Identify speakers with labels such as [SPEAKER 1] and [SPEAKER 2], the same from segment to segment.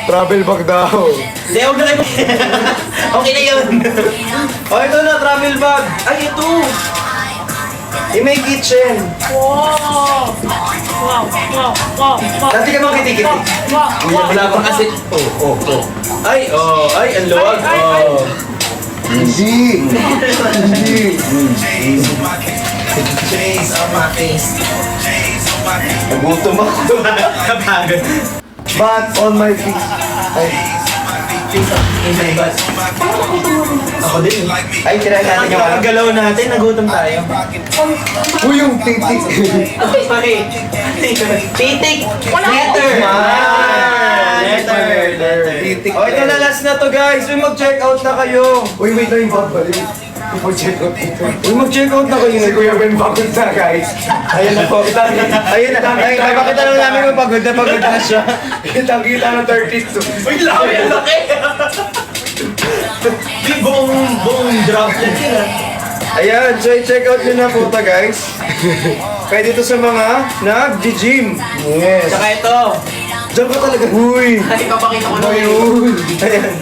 [SPEAKER 1] Travel bag daw.
[SPEAKER 2] Hindi, huwag na kayo. Okay na yun.
[SPEAKER 1] Oh, ito na, travel bag.
[SPEAKER 2] Ay, ito.
[SPEAKER 1] May kitchen.
[SPEAKER 3] Wow! Wow! Wow! Wow! Wow!
[SPEAKER 1] Dati ka makikiti.
[SPEAKER 3] Wow! Wow!
[SPEAKER 2] Wala pa kasi. Ay, ang luwag.
[SPEAKER 3] Ay.
[SPEAKER 1] Hindi.
[SPEAKER 2] Chains on my face.
[SPEAKER 1] Nagutom ako.
[SPEAKER 2] Kapagod.
[SPEAKER 1] But on my feet. Ay,
[SPEAKER 2] In my butt. Ako din.
[SPEAKER 1] ay tirahin natin yung
[SPEAKER 2] Ang galaw natin, nagutom tayo.
[SPEAKER 1] Uy, yung titik.
[SPEAKER 2] Okay. Titik. Letter. Letter.
[SPEAKER 1] Titik.
[SPEAKER 2] Oh, ito na last na to guys. Uy, mag-check out na kayo.
[SPEAKER 1] Uy, wait lang yung babalik. Mag-check out dito. Uy, mag-check out na kayo. Si Kuya Ben pagod na, guys. Ayan na po.
[SPEAKER 2] Ayun na. Ay, pakita lang namin kung pagod na siya.
[SPEAKER 1] Kitang-kita ng 32.
[SPEAKER 2] Uy, laki. Laki. Di buong drop yan yun ah.
[SPEAKER 1] Ayan, so i-check out nyo na po ito, guys. Pwede ito sa mga nag-gym. Yes.
[SPEAKER 2] Saka ito.
[SPEAKER 1] Diyan ka talaga. Uy.
[SPEAKER 2] Ay, papakita ko na
[SPEAKER 1] Ayun. Ayan.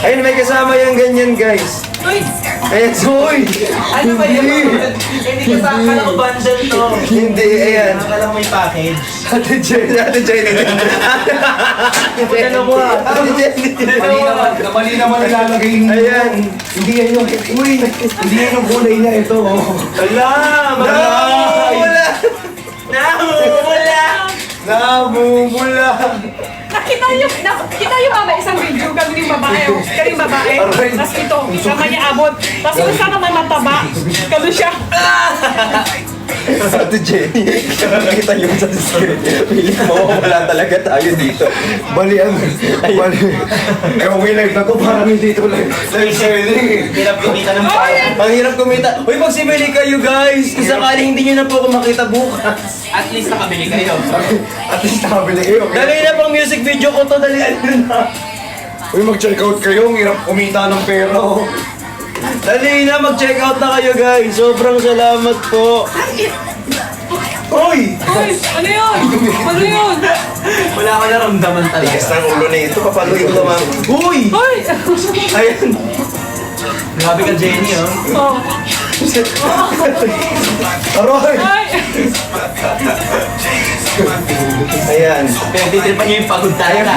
[SPEAKER 1] Ayun, may kasama yung ganyan, guys.
[SPEAKER 2] Uy,
[SPEAKER 1] Ayan, so, uy.
[SPEAKER 2] ano ba yun? Hindi ka sa akala ko bundle to.
[SPEAKER 1] Hindi, ayan.
[SPEAKER 2] Akala ko may package.
[SPEAKER 1] Ate Jenny.
[SPEAKER 2] Ano mo ah?
[SPEAKER 1] Ate Jenny.
[SPEAKER 4] Mali naman nilalagay niyo.
[SPEAKER 1] Ayan.
[SPEAKER 4] Hindi yan yung, uy, hindi yan yung kulay niya ito.
[SPEAKER 2] Ala,
[SPEAKER 1] Namumula.
[SPEAKER 2] Namumula.
[SPEAKER 1] Namumula.
[SPEAKER 3] Nakita yung mama isang video kami yung babae. Kaming babae.
[SPEAKER 1] Aray.
[SPEAKER 3] Tapos ito, sama niya abot. Tapos kung saan naman mataba, kami siya.
[SPEAKER 1] Ate Jenny, nakita niyo sa screen. Pilit mo, wala talaga tayo dito. Balian. Bali. Eh, may live na to, parang hindi ito live. Live selling.
[SPEAKER 2] Hirap kumita ng pera.
[SPEAKER 1] Ang hirap kumita. Uy, magsibili kayo, guys. Kung sakaling hindi nyo na po ako makita bukas.
[SPEAKER 2] At least nakabili kayo.
[SPEAKER 1] At least nakabili kayo. Dali na pang music video ko to, dalian nyo na. Uy, mag-check out kayo. Ang hirap kumita ng pera. oh. Dali na, mag-check out na kayo, guys. Sobrang salamat po. Uy!
[SPEAKER 3] Uy, ano yun? Ano yun?
[SPEAKER 2] Wala ka naramdaman talaga.
[SPEAKER 1] Tigas ng ulo na ito. Papaluin ko naman. Uy!
[SPEAKER 3] Uy!
[SPEAKER 1] Ayan.
[SPEAKER 2] Grabe ka, Jenny, oh.
[SPEAKER 3] Oh.
[SPEAKER 1] Aroy!
[SPEAKER 3] Ay!
[SPEAKER 1] Ayan.
[SPEAKER 2] Pinagtitripan niyo yung pagod tayo na.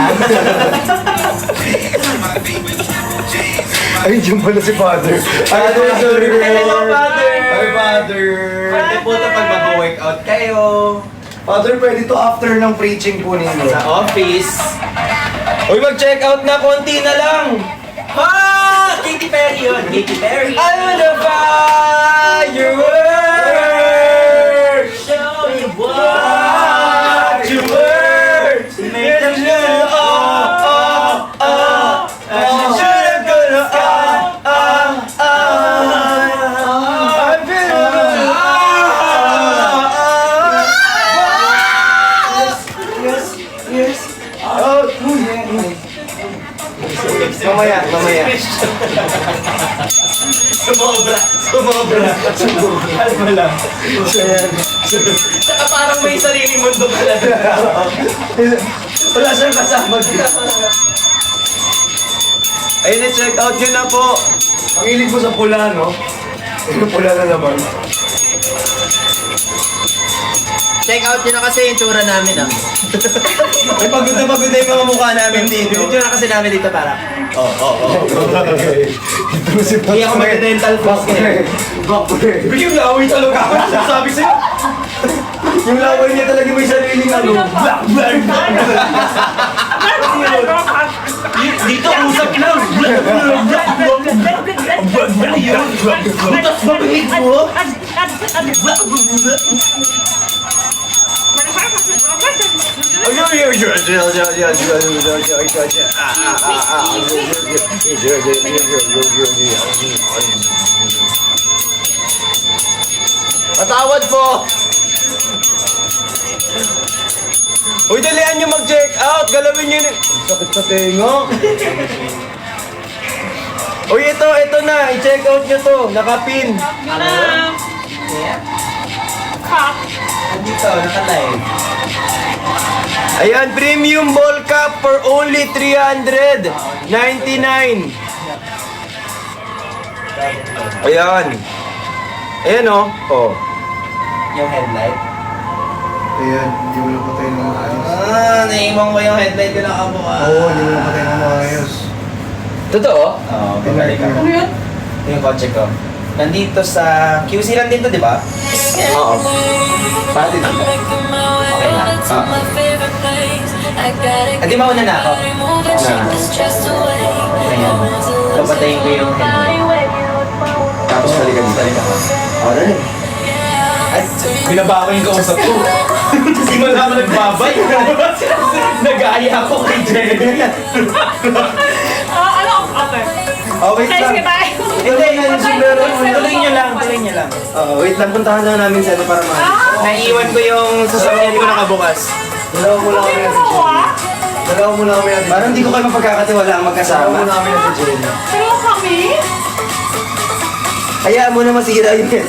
[SPEAKER 1] Ay, dyan pala si Father. Father, sorry.
[SPEAKER 2] Hello, Father.
[SPEAKER 1] Hi, Father.
[SPEAKER 2] Pwede po ito pag mag-workout kayo.
[SPEAKER 1] Father, pwede to after ng preaching po ninyo.
[SPEAKER 2] Sa office.
[SPEAKER 1] Uy, mag-check out na. Konti na lang.
[SPEAKER 2] Ha! Katy Perry yun. Katy Perry.
[SPEAKER 1] I'm the fireworks.
[SPEAKER 2] Show you what you worth. Make them know.
[SPEAKER 1] Mamaya.
[SPEAKER 2] Sumobra. Alam mo lang. Saka parang may sariling mundo ka lang.
[SPEAKER 1] Wala siyang kasama. Ayun, check out yun na po. Ang hilig mo sa pula, no? Pula na naman.
[SPEAKER 2] Check out nyo na kasi yung tsura namin ah.
[SPEAKER 1] Ay, pagod na yung mga mukha namin dito.
[SPEAKER 2] Yung tsura kasi namin dito para.
[SPEAKER 1] Ito na si Pat.
[SPEAKER 2] Hindi ako mag-dental floss eh.
[SPEAKER 1] Bakit? Yung laway talaga ako. Sabi sa'yo. Yung laway niya talaga may sariling ano. Black.
[SPEAKER 2] Dito usap lang. Butas babihig mo.
[SPEAKER 1] Patawad po! Uy, dalian nyo mag-check out! Galawin nyo yun! Ang sakit sa tenga! Uy, ito na! I-check out nyo to! Nakapin!
[SPEAKER 3] Yun na. Cock.
[SPEAKER 2] Dito, nakalive.
[SPEAKER 1] Ayan, premium ball cap for only 399. Ayan. Ayan oh. Oh.
[SPEAKER 2] Yung headlight.
[SPEAKER 4] Ayan, hindi mo lang patayin ng maayos.
[SPEAKER 2] Naiiwan ko yung headlight ko nakabukas.
[SPEAKER 4] Oo, hindi mo lang patayin ng maayos.
[SPEAKER 1] Totoo?
[SPEAKER 2] Oo, babalik ako.
[SPEAKER 3] Ano yun?
[SPEAKER 2] Yung kotse ko. Nandito sa QC lang dito, di ba?
[SPEAKER 1] Oo.
[SPEAKER 2] Pati dito. Okay lang. Di mauna na ako. Ayan. Papatayin ko yung headlight.
[SPEAKER 1] Tapos balikan dito.
[SPEAKER 2] Balik ako.
[SPEAKER 1] Alright.
[SPEAKER 2] Ay, binaba ko yung kausap ko. Hindi mo naman nagbabay. Nag-aaya ako kay Jenny.
[SPEAKER 3] Ano ang upper?
[SPEAKER 1] Oh, wait
[SPEAKER 3] Guys,
[SPEAKER 1] lang.
[SPEAKER 3] goodbye.
[SPEAKER 2] Hindi, tuloy nyo lang, tuloy nyo lang.
[SPEAKER 1] Wait lang, puntahan lang namin sa ano para
[SPEAKER 2] Naiiwan ko yung sasakyan ko nakabukas.
[SPEAKER 4] Dalawa mo lang kami
[SPEAKER 3] Okay
[SPEAKER 4] natin,
[SPEAKER 3] mo
[SPEAKER 4] Jenny.
[SPEAKER 3] ah?
[SPEAKER 4] Dalawa mo lang kami natin.
[SPEAKER 1] Parang hindi ko kayo mapagkakatiwalaan
[SPEAKER 4] Dalawa
[SPEAKER 1] magkasama.
[SPEAKER 4] mo lang kami natin, Jenny.
[SPEAKER 3] Pero kami?
[SPEAKER 1] Hayaan mo na masira yung head.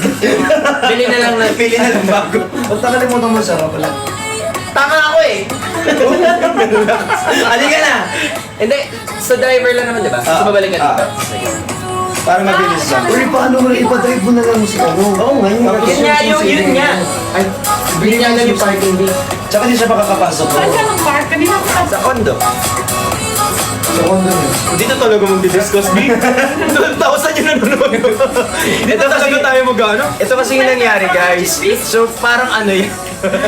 [SPEAKER 2] Bili na lang na.
[SPEAKER 1] Pili na lang bago.
[SPEAKER 4] Ba't nakalimutan mo sarap pala?
[SPEAKER 2] Tama ako eh.
[SPEAKER 1] Halika na!
[SPEAKER 2] Hindi, sa driver lang naman, di ba? Sa babalik ka dito.
[SPEAKER 1] Para mabilis lang.
[SPEAKER 4] Uy, paano mo lang ipadrive mo na lang si ano?
[SPEAKER 1] Oo nga, yun.
[SPEAKER 2] Yun nga, yun nga.
[SPEAKER 4] Ay,
[SPEAKER 2] Yun nga lang yung parking day.
[SPEAKER 1] Tsaka di siya makakapasok.
[SPEAKER 3] Saan ka ng park? Kanina ko
[SPEAKER 2] Sa condo.
[SPEAKER 4] sa condo niya.
[SPEAKER 1] Dito talaga magdi-discuss, B. 2,000 yung nanonood. Ito talaga tayo mag-ano? Ito kasi yung nangyari, guys. So, parang ano yan.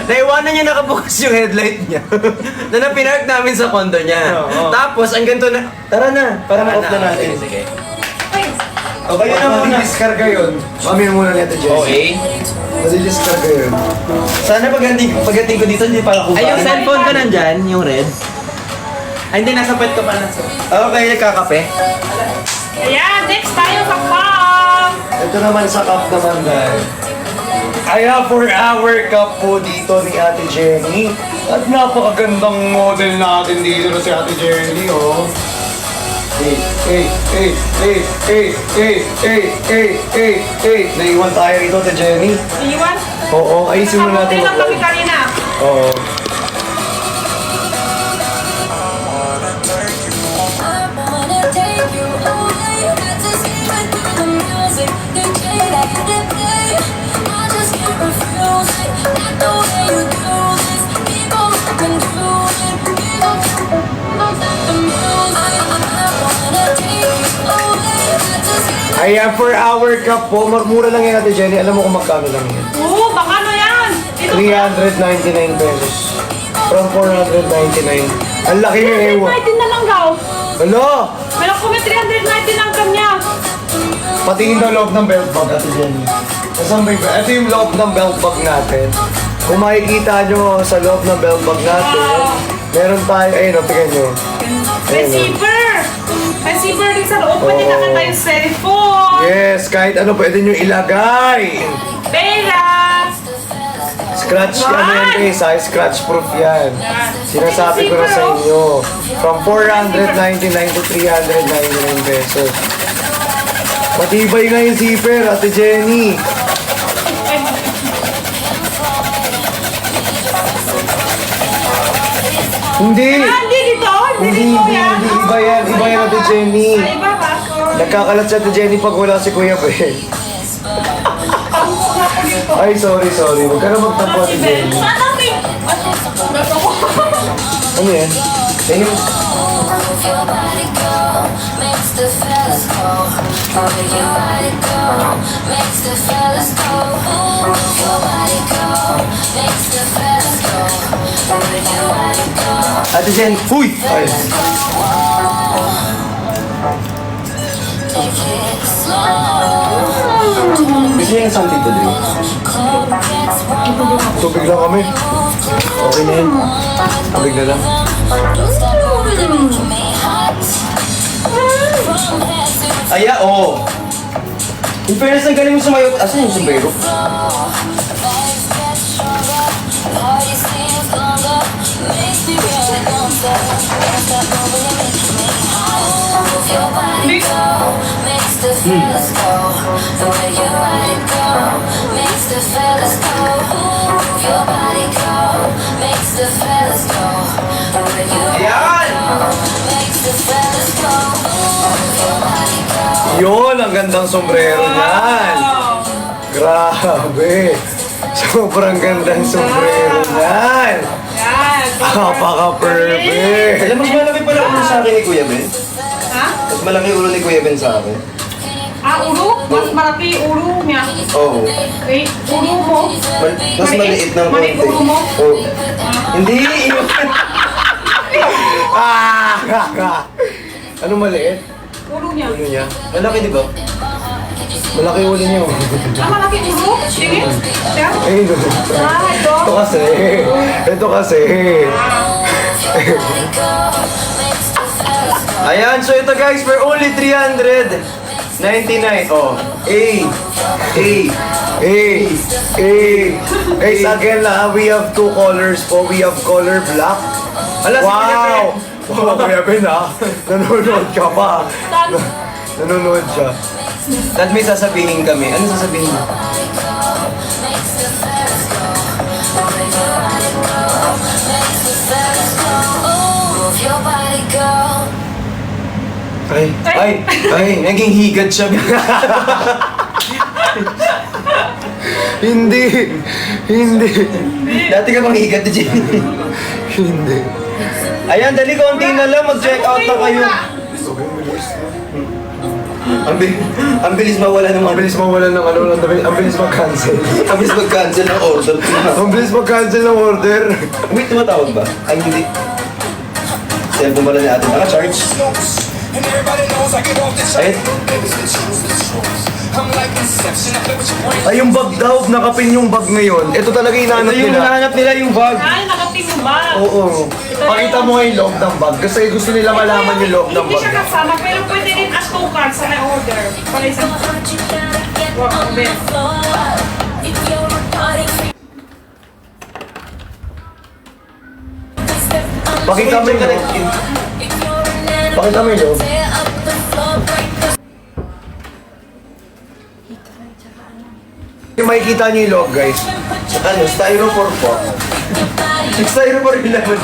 [SPEAKER 1] Naiwanan niya nakabukas yung headlight niya. Na pinark namin sa condo niya. Tapos, ang ganito na, tara na, para ma-off na natin.
[SPEAKER 2] Sige.
[SPEAKER 1] O, kayo na muna.
[SPEAKER 4] Madidiscarga yun. Mami muna natin, Jenny.
[SPEAKER 2] Okay.
[SPEAKER 4] Madidiscarga yun.
[SPEAKER 1] Sana pagdating ko dito, hindi pa ako
[SPEAKER 2] Ay, yung cellphone ko nandyan, yung red. Ay, hindi, nasa pet ko pa na.
[SPEAKER 1] Okay, nagkakape.
[SPEAKER 3] Ayan, next tayo sa farm.
[SPEAKER 4] Ito naman sa cup naman, guys. Kaya for our cup po dito ni Ate Jenny. At napakagandang model natin dito na si Ate Jenny, oh. Naiwan tayo rito, Ate Jenny.
[SPEAKER 3] Iwan.
[SPEAKER 4] Oo, ayusin mo natin.
[SPEAKER 3] Nakapunti lang kami kanina.
[SPEAKER 4] Oo. Ayan, for our cup po, mura lang yan, Ate Jenny. Alam mo kung magkano lang yan.
[SPEAKER 3] Oo, baka ano yan? Ito
[SPEAKER 4] 399 pesos. From 499. Ang laki yung ewan.
[SPEAKER 3] 319 na lang daw.
[SPEAKER 4] Alo!
[SPEAKER 3] Meron ko may 319 ang kanya.
[SPEAKER 4] Patingin daw loob ng belt bag, Ate Jenny. Nasaan ba yung ito yung loob ng belt bag natin. Kung makikita nyo sa loob ng belt bag natin, meron tayo, ayun, tingnan nyo.
[SPEAKER 3] May zipper. May zipper din sa loob. Pwede na tayo cellphone.
[SPEAKER 4] Yes, kahit ano pwede nyo ilagay.
[SPEAKER 3] Pera.
[SPEAKER 4] Scratch ano yan guys, ha? Scratch proof yan. Sinasabi ko na sa inyo. From 499 to 399 pesos. Matibay nga yung zipper, Ate Jenny. Hindi.
[SPEAKER 3] Hindi dito. Hindi dito yan.
[SPEAKER 4] Hindi, iba yan. Iba yan, Ate Jenny.
[SPEAKER 3] Ay, iba ba?
[SPEAKER 4] Nagkakalat si Ate Jenny pag wala si Kuya Ben. Ay, sorry. Huwag ka na magtampo, Ate Jenny. Ano yan? Yan yung...
[SPEAKER 1] Ate Jen, huy!
[SPEAKER 4] Ay.
[SPEAKER 1] Gusto niya yung something to drink?
[SPEAKER 4] Tubig lang kami. Okay na yun. Tubig na lang.
[SPEAKER 1] Aya, oo. In fairness, ang galing mo sumayot. Asan yung sombrero?
[SPEAKER 5] Makes the fellas go. The way you let it go makes the fellas go. Move your body go. Makes the fellas go.
[SPEAKER 4] Yun, ang gandang sombrero niyan.
[SPEAKER 3] Wow.
[SPEAKER 4] Grabe. Sobrang gandang sombrero niyan.
[SPEAKER 3] Yan.
[SPEAKER 4] Napaka-perfect.
[SPEAKER 1] Alam, mas malaki pala ulo sa akin ni Kuya Ben.
[SPEAKER 3] Ha?
[SPEAKER 1] Mas malaki ulo ni Kuya Ben sa akin.
[SPEAKER 3] Ulo? Mas malaki ulo niya.
[SPEAKER 1] Oo.
[SPEAKER 3] Eh, ulo mo?
[SPEAKER 1] Mas maliit ng
[SPEAKER 3] Maliit
[SPEAKER 1] konti.
[SPEAKER 3] ulo mo?
[SPEAKER 1] Oo. Hindi, yun.
[SPEAKER 4] Ano maliit?
[SPEAKER 3] Ulo niya.
[SPEAKER 4] Ulo niya.
[SPEAKER 1] Malaki, di ba?
[SPEAKER 4] Malaki ulo niya.
[SPEAKER 3] Malaki ulo? Sige. Siya?
[SPEAKER 4] Ay, no.
[SPEAKER 3] Ito.
[SPEAKER 4] Ito kasi. Ito kasi.
[SPEAKER 1] Ayan, so ito guys, for only 399. Oh, A.
[SPEAKER 4] Hey, guys, again na, we have two colors po. We have color black.
[SPEAKER 1] Ala, si Kuya Ben.
[SPEAKER 4] Wow, Kuya Ben ha. Nanonood ka pa. Nanonood siya.
[SPEAKER 1] Dad, may sasabihin kami. Ano sasabihin mo?
[SPEAKER 5] Move your body, girl.
[SPEAKER 1] Ay, naging higad siya.
[SPEAKER 4] Hindi.
[SPEAKER 1] Dati ka bang higad, Jimmy?
[SPEAKER 4] Hindi.
[SPEAKER 1] Ayan, dali konti na lang, mag-check out na kayo. Ang bilis mawala ng
[SPEAKER 4] Ang bilis mawala ng ano, ang bilis mag-cancel.
[SPEAKER 1] Ang bilis mag-cancel ng order.
[SPEAKER 4] Ang bilis mag-cancel ng order.
[SPEAKER 1] Wait, tumatawag ba? Ay, hindi. Cellphone pala ni ate. Naka-charge. Ayun.
[SPEAKER 4] Ay, yung bag daw, nakapin yung bag ngayon. Ito talaga yung
[SPEAKER 1] Ito
[SPEAKER 4] hinahanap
[SPEAKER 1] yung
[SPEAKER 4] nila.
[SPEAKER 1] hinahanap nila yung bag.
[SPEAKER 3] Ay, nakapin mo ba?
[SPEAKER 4] Oo. Pakita mo nga yung loob ng bag. Kasi gusto nila malaman yung loob ng
[SPEAKER 3] Hindi
[SPEAKER 4] bag.
[SPEAKER 3] siya kasama, pero pwede din as two cards sa order. Para isang... Wow, Ben.
[SPEAKER 4] Pakita mo yung loob. Pakita mo yung loob. Yung makikita niyo yung loob, guys.
[SPEAKER 1] Ano, styrofoam po. Styrofoam yung laman.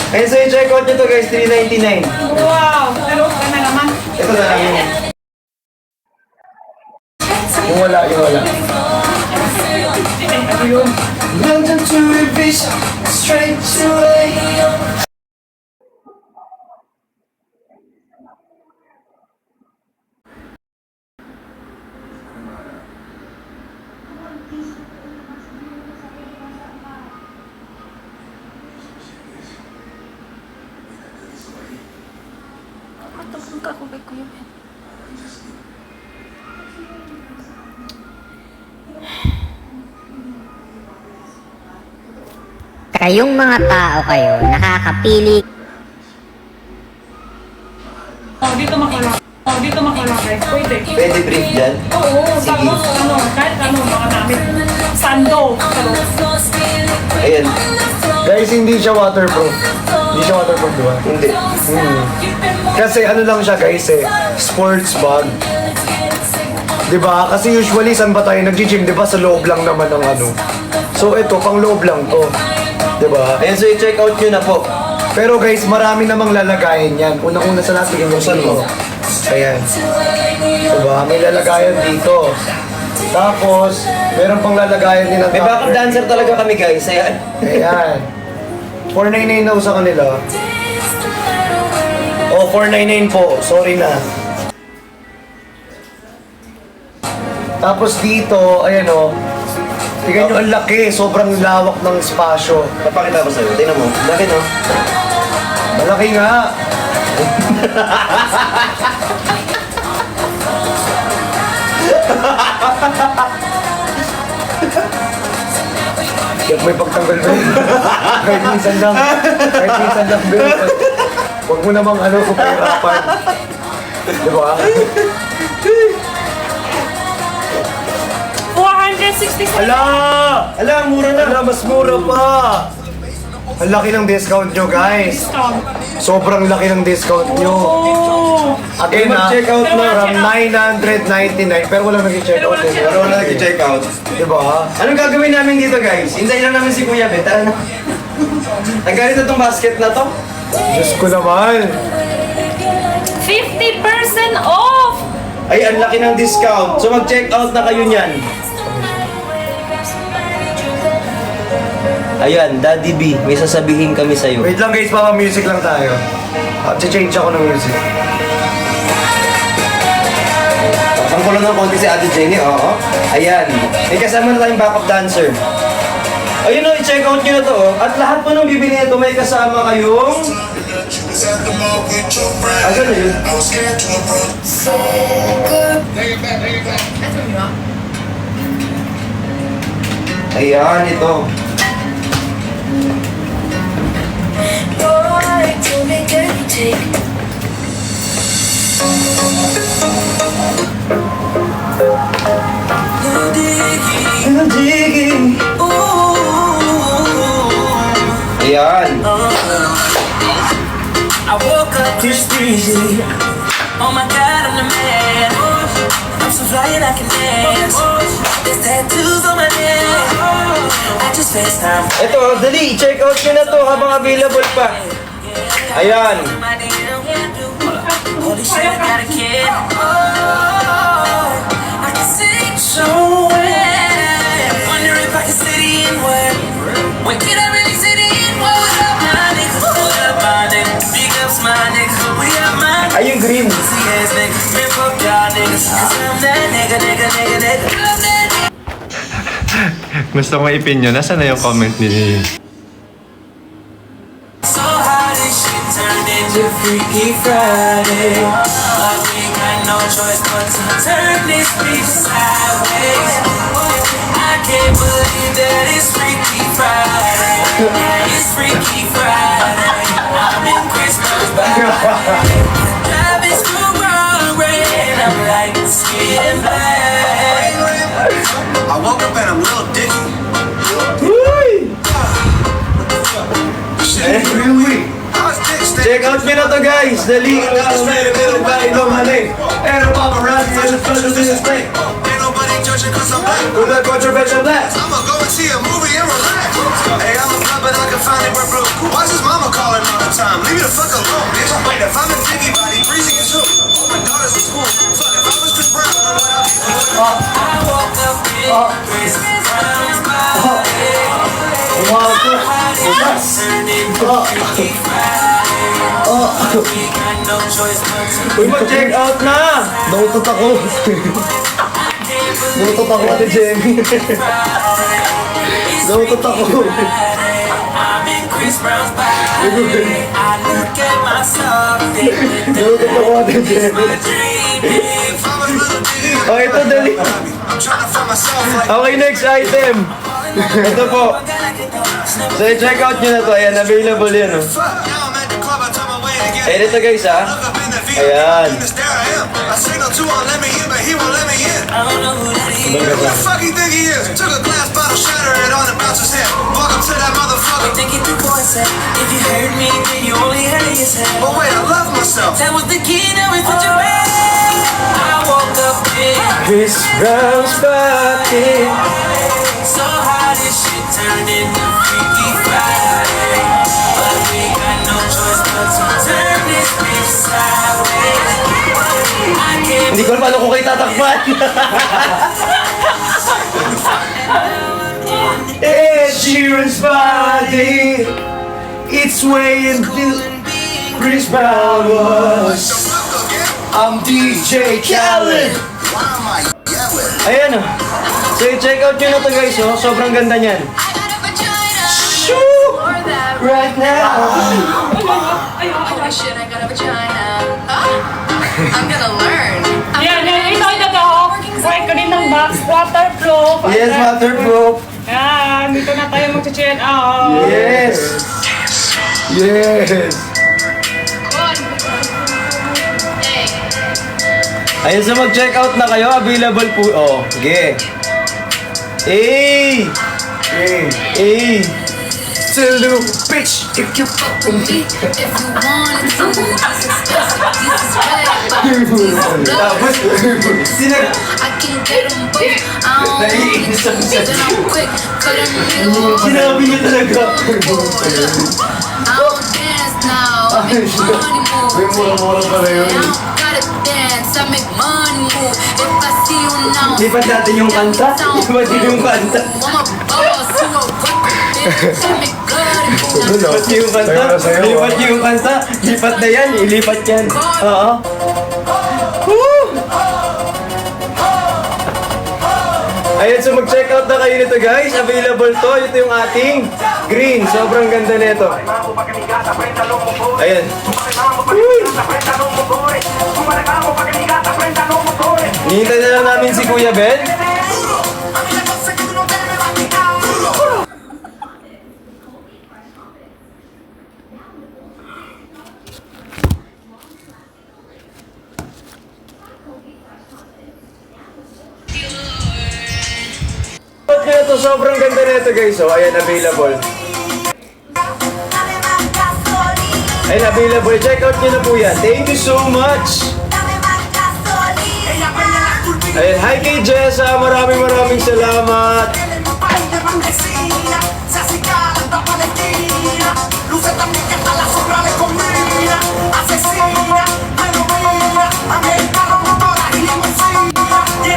[SPEAKER 1] Ayun, so i-check out nyo to guys, 399.
[SPEAKER 3] Wow! Pero ka na naman.
[SPEAKER 1] Ito na lang yun.
[SPEAKER 4] Yung wala, yung wala.
[SPEAKER 3] Ano yun?
[SPEAKER 1] London to Ibiza, straight to LA.
[SPEAKER 6] Kayong mga tao kayo, nakakapili
[SPEAKER 3] Oh, dito makalakay. Oh, dito makalakay. Pwede.
[SPEAKER 1] Pwede brief dyan.
[SPEAKER 3] Oo, tapos ano, kahit ano, mga namin. Sando.
[SPEAKER 1] Ayan.
[SPEAKER 4] Guys, hindi siya waterproof. Hindi siya waterproof, di ba?
[SPEAKER 1] Hindi.
[SPEAKER 4] Kasi ano lang siya, guys, sports bag. Di ba? Kasi usually, saan ba tayo nag-gym? Di ba? Sa loob lang naman ng ano. So, ito, pang loob lang to. Di ba?
[SPEAKER 1] Ayan, so i-check out nyo na po.
[SPEAKER 4] Pero guys, marami namang lalagayan yan. Unang-una sa lahat, tingin mo
[SPEAKER 1] Saan mo?
[SPEAKER 4] Ayan. Diba? May lalagayan dito. Tapos, meron pang lalagayan din ng
[SPEAKER 1] May backup dancer talaga kami guys. Ayan.
[SPEAKER 4] Ayan. 499 daw sa kanila. Oh, 499 po. Sorry na. Tapos dito, ayan o. Tingnan nyo, ang laki. Sobrang lawak ng spasyo.
[SPEAKER 1] Papakita ko sa'yo. Tingnan mo. Laki no?
[SPEAKER 4] Malaki nga. Yak may pagtanggal ba yun? Kahit minsan lang. Kahit minsan lang, Bill. Huwag mo namang ano, kupirapan. Diba?
[SPEAKER 3] 467.
[SPEAKER 4] Ala!
[SPEAKER 1] Ala, mura na.
[SPEAKER 4] Ala, mas mura pa! Ang laki ng discount nyo, guys.
[SPEAKER 3] Discount.
[SPEAKER 4] Sobrang laki ng discount nyo.
[SPEAKER 3] Oh.
[SPEAKER 4] Again, ha,
[SPEAKER 1] Mag-check out na.
[SPEAKER 4] from 999, pero walang nag-check out.
[SPEAKER 3] Pero walang
[SPEAKER 1] Pero wala nag-check out.
[SPEAKER 4] Diba?
[SPEAKER 1] Anong gagawin namin dito guys? Hintayin lang namin si Kuya Bet. Tara na. Nagkalit na tong basket na to.
[SPEAKER 4] Diyos ko naman.
[SPEAKER 3] 50% off!
[SPEAKER 1] Ay, ang laki ng discount. So mag-check out na kayo niyan. Ayan, Daddy B, may sasabihin kami sa'yo.
[SPEAKER 4] Wait lang guys, music lang tayo. Change ako ng music.
[SPEAKER 1] Ang kulo ng konti si Ate Jenny, oo. Ayan, may kasama na tayong backup dancer. Ayun o, i-check out nyo na to. At lahat po nung bibili nito, may kasama kayong... Asan na yun? Ayan, ito. Ayan.
[SPEAKER 7] I woke up this breezy. Oh my god, I'm the man. I'm so fly and I can dance. There's tattoos on my neck. I just FaceTime.
[SPEAKER 1] Ito, dali, check out nyo na to habang available pa. Ayan.
[SPEAKER 7] My damn holy shit, I got a kid. Oh, I can sing so well. Wonder if I can say the N-word. When can I really say the N-word? What up, my niggas? What up, my niggas? Big ups, my niggas. We are my niggas.
[SPEAKER 1] Ay, yung green.
[SPEAKER 7] Pussy ass niggas. Man, fuck y'all niggas. 'Cause I'm that nigga, nigga, nigga, nigga. I'm that nigga.
[SPEAKER 2] Gusto mo ipin nyo? Nasaan na yung comment ni...
[SPEAKER 7] So how this shit turned into Freaky Friday. Like we got no choice but to turn this bitch sideways. I can't believe that it's Freaky Friday. It's Freaky Friday. I'm in Christmas birthday. Driving through Broadway and I'm like skin black.
[SPEAKER 8] I woke up and I'm Lil Dicky.
[SPEAKER 1] Every week. Check out nyo na to guys. Dali. Pero paparazzi is a special business thing.
[SPEAKER 8] Ain't nobody judging cause I'm black.
[SPEAKER 1] With that controversial black.
[SPEAKER 8] I'ma go and see a movie and relax. Hey, I'm a club but I can finally wear blue. Why's his mama calling all the time? Leave me the fuck alone, bitch. Wait, if I'm in Diggy body, freezing is who? My daughter's in school. Fuck, if I was Chris Brown, what I'll be.
[SPEAKER 7] I woke up in Christmas Brown's body.
[SPEAKER 1] Uy, mag-check out na!
[SPEAKER 4] Nautot ako. Nautot ako, Ate Jenny. Nautot ako.
[SPEAKER 7] I'm in Chris Brown's body. I look at myself,
[SPEAKER 4] Nautot ako, Ate Jenny.
[SPEAKER 8] If I was Lil Dicky,
[SPEAKER 1] Oh, ito dali.
[SPEAKER 8] I'm trying to find myself like.
[SPEAKER 1] Okay, next item. Ito po. So, check out nyo na to. Ayan, available yan. Oh.
[SPEAKER 8] Fuck, now I'm at the club, I tell my way to get.
[SPEAKER 1] Ayan ito guys, ha.
[SPEAKER 8] Look up in the VIP,
[SPEAKER 1] Ayan.
[SPEAKER 8] in the stare I am. I signal to him, let me in, but he won't let me in.
[SPEAKER 7] I don't know who that is.
[SPEAKER 8] Who the fuck he think he is? Took a glass bottle, shatter it on and bounce his head. Welcome to that motherfucker.
[SPEAKER 7] Think it through boy said, if you heard me, then you only heard yourself.
[SPEAKER 8] But wait, I love myself.
[SPEAKER 7] That was the key, now we put your bed. I woke up in
[SPEAKER 1] Chris Brown's party.
[SPEAKER 7] so how this shit turned into Freaky Friday. But we got no choice but to turn this bitch sideways. I can't
[SPEAKER 1] Hindi ko alam paano ko kayo tatakpan. Ed Sheeran's party. It's way into Chris Brown was. I'm DJ Khaled. Ayan o. So i-check out nyo na to guys oh. Sobrang ganda niyan. Shoo! Right now.
[SPEAKER 3] Holy
[SPEAKER 5] shit, I got a vagina. I'm gonna learn.
[SPEAKER 3] Yan, ito Work ko din ng box. Waterproof.
[SPEAKER 1] Yes, waterproof.
[SPEAKER 3] Yan, dito na tayo mag-check out.
[SPEAKER 1] Yes. Yes. Ayun, so mag-check out na kayo. Available po. Oh, sige. Hey! Hey! Salute, bitch! If you fuck with me,
[SPEAKER 5] If you wanted to, this is disrespect.
[SPEAKER 1] Tapos, sinag...
[SPEAKER 5] I can get them both. I don't want it. Then I'm quick, cut them loose.
[SPEAKER 1] Sinabi niya talaga.
[SPEAKER 5] I don't dance now. I'm in honeymoon.
[SPEAKER 4] May mura-mura pala yun.
[SPEAKER 5] I don't gotta dance. I make money move. If I see you now,
[SPEAKER 1] Lipat natin yung kanta. Lipat din yung kanta.
[SPEAKER 5] I'm a boss, you a record. Bitch, I make bloody move.
[SPEAKER 1] Lipat niyo yung kanta.
[SPEAKER 4] Sayo,
[SPEAKER 1] Lipat niyo yung kanta. Lipat na yan. Ilipat yan. Oo. Woo! Ayan, so mag-check out na kayo nito guys. Available to. Ito yung ating green. Sobrang ganda nito. Ayan. Nihintay na lang namin si Kuya Ben. Ba't nyo to? Sobrang ganda nito guys. So, ayan, available. Ayan, available. Check out nyo na po yan. Thank you so much. Ayan, hi kay Jessa. Maraming salamat.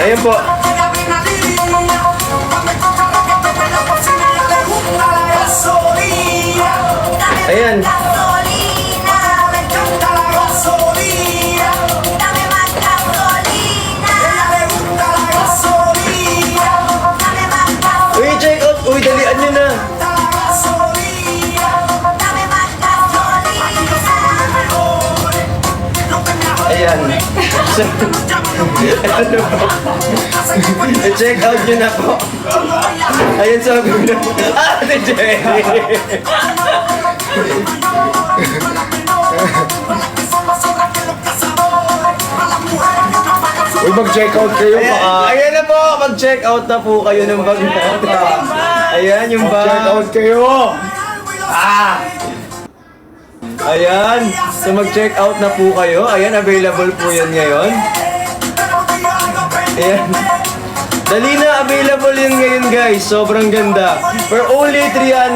[SPEAKER 1] Ayan po. Ayan. Uy, check out. Uy, dalian nyo na. Ayan. Ano po? Check out nyo na po. Ayan, sabi ko na. Ate Jerry.
[SPEAKER 4] Uy, mag-check out kayo.
[SPEAKER 1] Ayan na po. Mag-check out na po kayo ng bag natin. Ayan, yung bag.
[SPEAKER 4] Mag-check out kayo.
[SPEAKER 1] Ayan. So mag-check out na po kayo. Ayan, available po yan ngayon. Ayan. Dali na, available yun ngayon guys. Sobrang ganda. For only 399.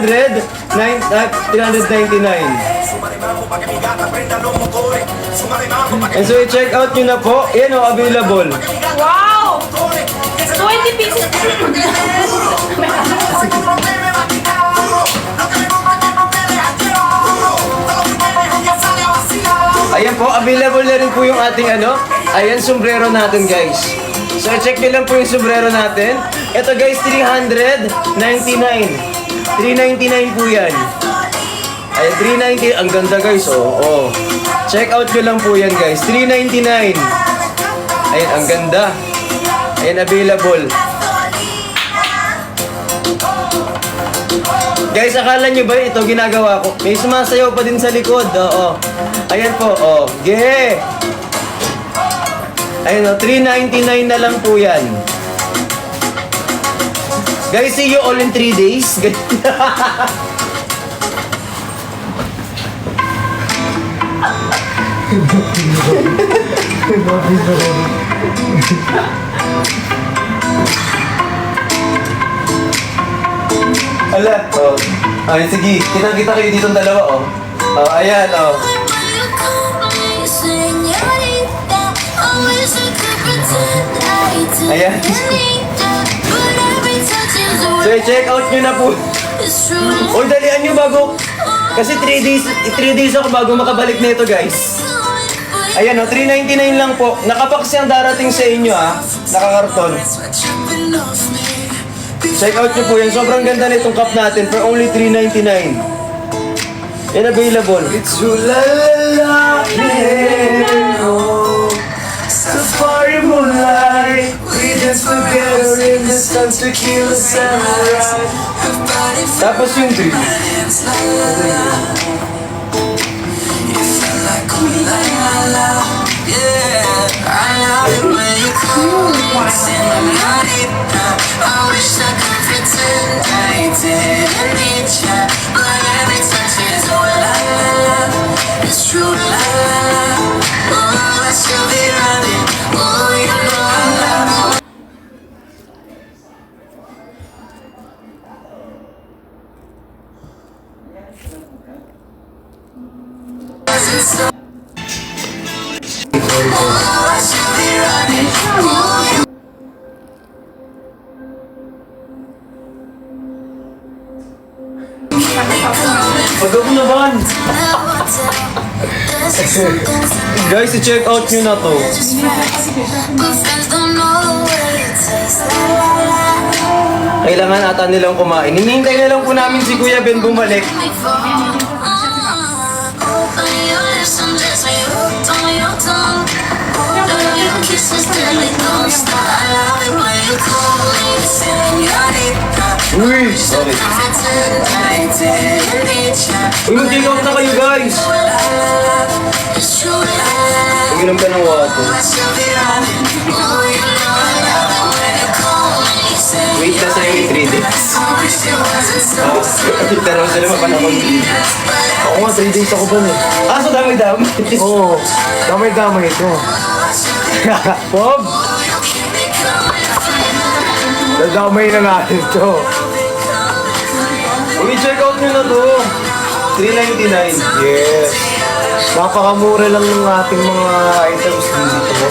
[SPEAKER 1] And so i-check out nyo na po. Ayan o, available.
[SPEAKER 3] Wow! 20 pieces.
[SPEAKER 1] Ayan po, available na rin po yung ating ano. Ayan, sombrero natin guys. So check nyo lang po yung sombrero natin. Ito guys, 399. 399 po yan. Ayan, 390. Ang ganda guys, oh. Check out nyo lang po yan guys. 399. Ayan, ang ganda. Ayan, available. Guys, akala nyo ba ito ginagawa ko? May sumasayaw pa din sa likod. Oo. Ayan po, oh. Yeah! Ayan o, 399 na lang po yan. Guys, see you all in 3 days. Ala, oh. Ay, sige. Kita-kita kayo dito ng dalawa, oh. Oh, ayan, oh. Ayan. So, check out nyo na po. Uy, dalian nyo bago. Kasi 3 days ako bago makabalik na ito, guys. Ayan, oh, 399 lang po. Nakapaksi ang darating sa inyo, ah. Nakakarton. Check out nyo po yan. Sobrang ganda na itong cup natin for only 399. Yan available. It's ulala, Safari moonlight, we dance together in the sun to kill the samurai. Tapos yung dream.
[SPEAKER 5] It's true, la la la. Oh, I should be running. Oh, you know I love you. Oh, I should be
[SPEAKER 1] Guys, i-check out nyo na to.
[SPEAKER 5] But friends don't know what it tastes like.
[SPEAKER 1] Kailangan ata nilang kumain. Hinihintay na lang po namin si Kuya Ben bumalik.
[SPEAKER 5] Open your lips and just be hooked on your tongue. Girl, your kisses deadly, don't stop. I love it when you call me, señorita.
[SPEAKER 1] Uy! Sorry. Uy, mag-check out na kayo guys!
[SPEAKER 5] It's true love.
[SPEAKER 1] Uminom ka ng water. Wait na sa'yo yung 3 days. Pero sila mapanakon.
[SPEAKER 4] Ako nga, 3 days ako dun eh.
[SPEAKER 1] Ah, so dami-dami.
[SPEAKER 4] Oo, damay-damay ito. Bob! Dadamay na natin ito.
[SPEAKER 1] Uy, check out nyo na to. $3.99.
[SPEAKER 4] Yes. Napakamura lang ng ating mga items dito.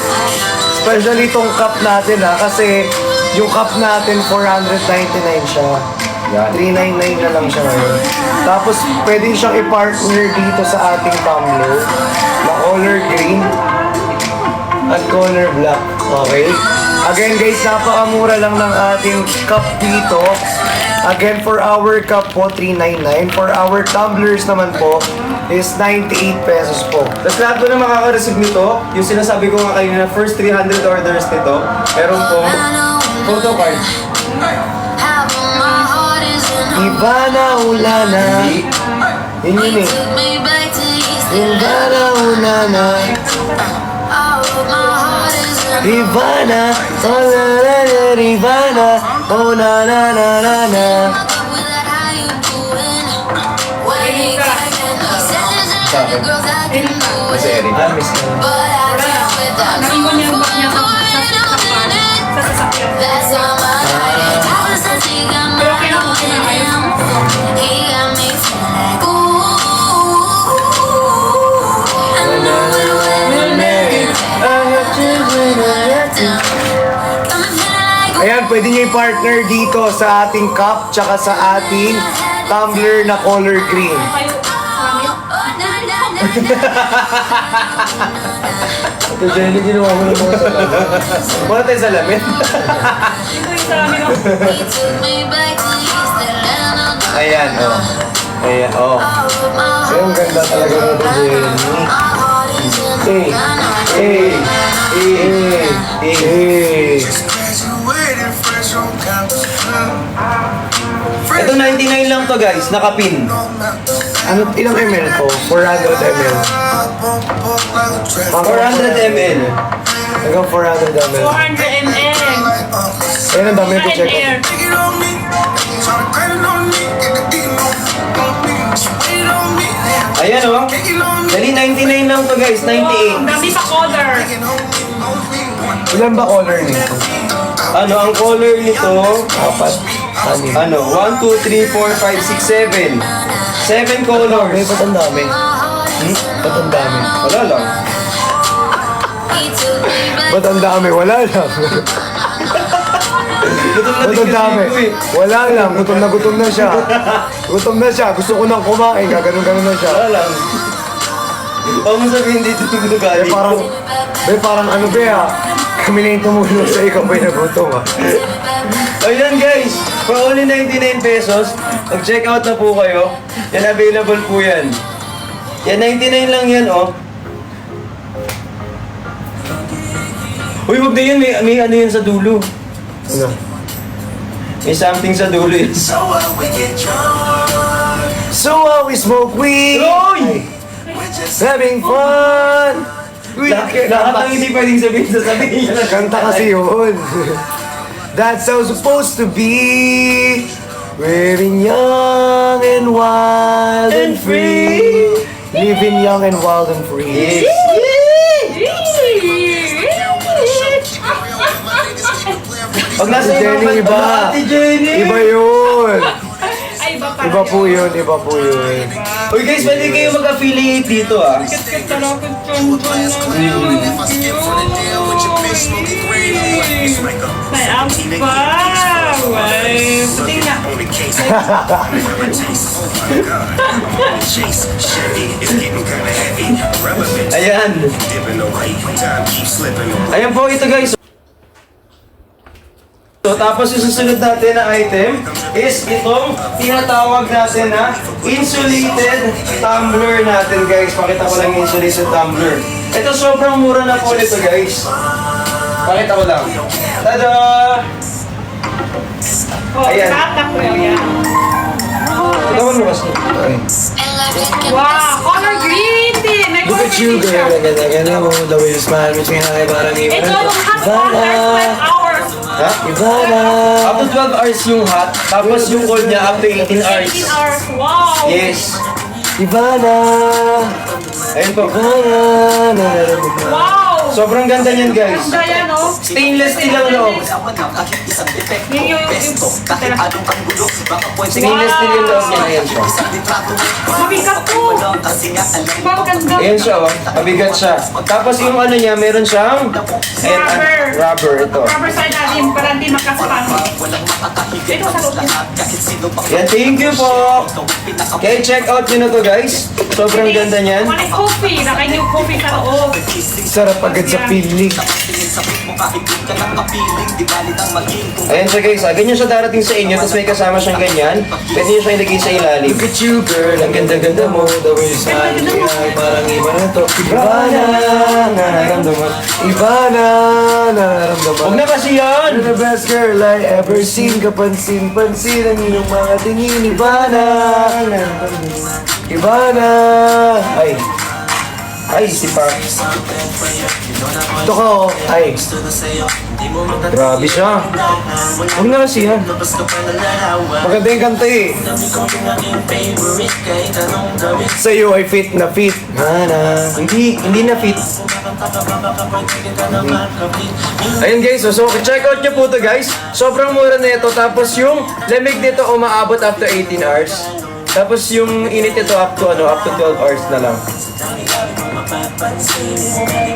[SPEAKER 4] Especially itong cup natin ha, kasi yung cup natin $499 siya. $399 na lang siya ngayon. Tapos pwede siyang i-partner dito sa ating tumbler na color green at color black. Okay? Again guys, napakamura lang ng ating cup dito. Again, for our cup po, $399. For our tumblers naman po, is 98 pesos po.
[SPEAKER 1] Tapos lahat po na makaka-receive nito, yung sinasabi ko nga kanina, first 300 orders nito, meron pong photo card.
[SPEAKER 4] Iba na ulana. Yun yun eh. Iba na ulana. Rivana, oh na na na, Rivana, oh na na na na na.
[SPEAKER 1] Kasi Eric.
[SPEAKER 4] Ah, miss ka.
[SPEAKER 3] Naiwan niya yung bag niya sa sasakyan. Pero kailangan ko na ngayon.
[SPEAKER 4] Ayan, pwede niyo i-partner dito sa ating cup tsaka sa ating tumbler na color green. Ito, Jenny, ginawa mo ng mga salamin.
[SPEAKER 1] Wala tayo salamin.
[SPEAKER 3] Ito yung salamin ako.
[SPEAKER 1] Ayan, oh. Ayan, oh.
[SPEAKER 4] Ang ganda talaga nito, Jenny. Hey, hey, hey, hey.
[SPEAKER 1] Ito 99 lang to guys, nakapin.
[SPEAKER 4] Ano, ilang ml to? 400 ml.
[SPEAKER 1] 400 ml.
[SPEAKER 4] Hanggang 400 ml.
[SPEAKER 3] 400 ml.
[SPEAKER 4] Ayan, ang dami ko
[SPEAKER 3] Kain
[SPEAKER 4] check
[SPEAKER 3] air.
[SPEAKER 1] Ayan oh. Dali 99 lang to guys, 98.
[SPEAKER 3] Ang dami pa color.
[SPEAKER 4] Ilan ba color nito?
[SPEAKER 1] Ano, ang color nito,
[SPEAKER 4] Apat. Anim.
[SPEAKER 1] ano, 1, 2, 3, 4, 5, 6, 7. 7 colors.
[SPEAKER 4] Ba't ang dami? Ba't ang dami?
[SPEAKER 1] Wala lang.
[SPEAKER 4] Ba't ang dami? Wala lang.
[SPEAKER 1] Gutom na
[SPEAKER 4] Ba't
[SPEAKER 1] din
[SPEAKER 4] ang dami?
[SPEAKER 1] kasi ko eh.
[SPEAKER 4] Wala lang. Gutom na siya. Gutom na siya. Gusto ko nang kumain. Gaganon-ganon na siya.
[SPEAKER 1] Wala lang. Huwag mo sabihin dito yung lugali ko.
[SPEAKER 4] Parang ano ba ya? Kami na yung tumulong sa ikaw ba yung nagutom ah.
[SPEAKER 1] Ayan guys, for only 99 pesos, mag-check out na po kayo. Yan, available po yan. Yan, 99 lang yan, oh. Uy, huwag na yun. May ano yun sa dulo.
[SPEAKER 4] Ano?
[SPEAKER 1] May something sa dulo yun.
[SPEAKER 4] So we smoke weed.
[SPEAKER 1] Uy!
[SPEAKER 4] Having fun.
[SPEAKER 1] Lahat ang hindi pwedeng sabihin niya.
[SPEAKER 4] Kanta kasi yun. That's how it's supposed to be. Living young and wild and free. Living young and wild and free.
[SPEAKER 1] Yes. Pag nasa
[SPEAKER 4] Jenny, iba.
[SPEAKER 1] Ate Jenny!
[SPEAKER 4] Iba yun.
[SPEAKER 3] Ay, iba pa.
[SPEAKER 4] Iba po yun. Iba po yun.
[SPEAKER 1] Uy guys, pwede kayo mag-affiliate dito ah.
[SPEAKER 3] Kit talaga chon-chon may ampy pa. Ay, puting na.
[SPEAKER 8] Chase Chevy is getting kinda heavy. Relevant
[SPEAKER 1] yan.
[SPEAKER 8] Dipping away, time keeps slipping away.
[SPEAKER 1] Ayan po ito guys. So, tapos yung susunod natin na item is itong tinatawag natin na insulated tumbler natin guys. Pakita ko lang yung insulated tumbler. Ito sobrang mura na po nito guys. Pakita ko lang. Tada!
[SPEAKER 3] Oh,
[SPEAKER 1] Ayan.
[SPEAKER 3] tatak ko yan.
[SPEAKER 1] Ito mo kasi.
[SPEAKER 3] Wow, color green din. May
[SPEAKER 4] Look
[SPEAKER 3] color
[SPEAKER 4] at you,
[SPEAKER 3] green siya.
[SPEAKER 4] girl. Ganda mo. The way you smile makes me high. Parang
[SPEAKER 3] Ito
[SPEAKER 4] iwan
[SPEAKER 3] yung hot water, 12 hours.
[SPEAKER 1] Ha?
[SPEAKER 4] Ivana.
[SPEAKER 1] Up to 12 hours yung hot. Tapos yung cold niya up to 18 hours.
[SPEAKER 3] 18 hours. Wow.
[SPEAKER 1] Yes.
[SPEAKER 4] Ivana.
[SPEAKER 1] Ayun po.
[SPEAKER 4] Ivana.
[SPEAKER 3] Wow.
[SPEAKER 1] Sobrang ganda niyan guys.
[SPEAKER 3] Ganda yan, no?
[SPEAKER 1] Stainless steel ang loob.
[SPEAKER 3] Yung
[SPEAKER 1] Stainless steel yung loob niya. Ayan siya.
[SPEAKER 3] mabigat po. Wow, ganda.
[SPEAKER 1] Ayan siya oh. Mabigat siya. Tapos yung ano niya, meron siyang ayan,
[SPEAKER 3] Rubber.
[SPEAKER 1] rubber ito.
[SPEAKER 3] Rubber side natin para hindi makaspang. Ito sa loob niya.
[SPEAKER 1] Yan, thank you po. Kaya check out nyo na to guys. Sobrang ganda niyan.
[SPEAKER 3] May coffee. Naka-new coffee sa loob.
[SPEAKER 4] Sarap agad sa pilig.
[SPEAKER 1] Ayan siya guys, ganyan siya darating sa inyo, tapos may kasama siyang ganyan. Pwede nyo siya ilagay sa ilalim.
[SPEAKER 4] Look at you, girl. Ang ganda-ganda mo. The way you smile makes me high. Parang iwan na to. Ivana. Nararamdaman. Ivana. Nararamdaman.
[SPEAKER 1] Huwag na kasi yan!
[SPEAKER 4] You're the best girl I ever seen. Kapansin-pansin ang iyong mga tingin. Ivana. Ivana.
[SPEAKER 1] Ay, si Park.
[SPEAKER 4] Ito ka, oh. Ay.
[SPEAKER 1] Grabe siya.
[SPEAKER 4] Huwag na kasi yan. Maganda yung kanta eh. Sa'yo ay fit na fit.
[SPEAKER 1] Hindi na fit.
[SPEAKER 4] Ayun guys, so check out nyo po to guys. Sobrang mura na ito. Tapos yung lamig nito umaabot up to 18 hours. Tapos yung init ito up to 12 hours na lang.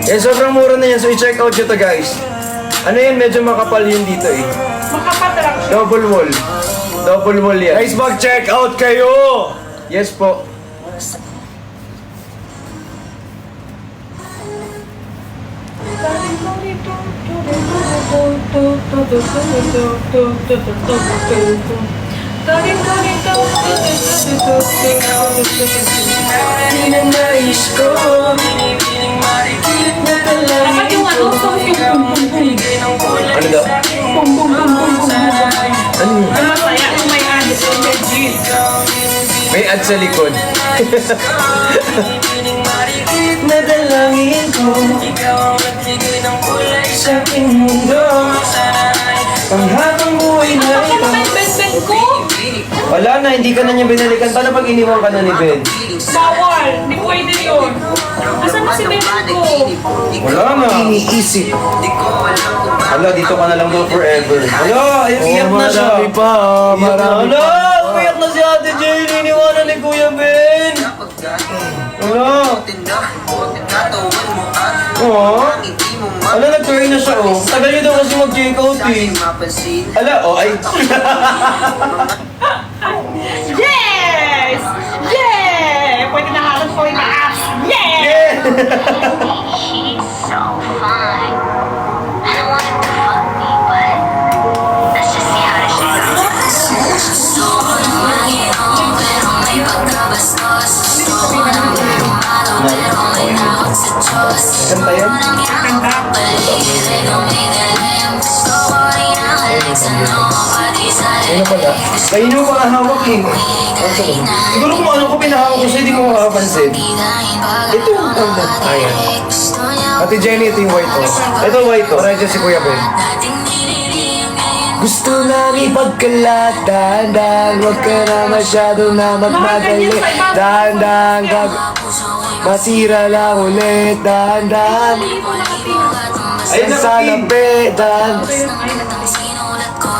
[SPEAKER 4] Eh, sobrang mura na yan. So i-check out nyo to guys. Ano yan? Medyo makapal yun dito eh.
[SPEAKER 3] Makapatrap siya.
[SPEAKER 4] Double wall. Double wall yan. Guys, mag-check out kayo! Yes po.
[SPEAKER 3] Dapat yung ano, song yung
[SPEAKER 1] Ano daw?
[SPEAKER 3] Ang masaya kung may added energy.
[SPEAKER 4] May ad sa likod. Nadalangin ko sa aking mundo. Panghabang buhay na
[SPEAKER 3] Ano
[SPEAKER 4] ito.
[SPEAKER 3] ba yung best-friend ko?
[SPEAKER 1] Wala na, hindi ka na niya binalikan. Paano pag iniwan ka na ni Ben?
[SPEAKER 3] Bawal. Hindi pwede yun. Asan na si Ben ko?
[SPEAKER 1] Wala na.
[SPEAKER 4] Iniisip.
[SPEAKER 1] Hala, dito ka na lang daw forever. Hala, iyak na siya.
[SPEAKER 4] Marami pa. Marami
[SPEAKER 1] Hala,
[SPEAKER 4] pa.
[SPEAKER 1] umiyak na si Ate Jane. Iniwanan ni Kuya Ben. Hala. Oo. Hala, nag-turn na siya oh. Tagal niyo daw kasi mag-check out eh. Hala, oh ay.
[SPEAKER 3] Yes! Yeah! Pwede na halos ko yung taas. Yeah!
[SPEAKER 1] Yeah!
[SPEAKER 5] She's so fine. I don't want him to fuck me, but let's just see how this shit goes.
[SPEAKER 1] Kanta yan? Ano pala? Kayo mo mga hawak eh. Siguro kung ano ko pinahawak ko siya, hindi ko makapansin.
[SPEAKER 4] Ito ang tanda. Ayan. Ate Jenny, ito yung white oh.
[SPEAKER 1] Ito white oh.
[SPEAKER 4] Para dyan si Kuya Ben. Gusto na ipagkalat, dahan-dahan, huwag ka na masyado na magmadali. Dahan-dahan, masira lang ulit, dahan-dahan.
[SPEAKER 1] Ayun na,
[SPEAKER 4] Sa labi, dahan.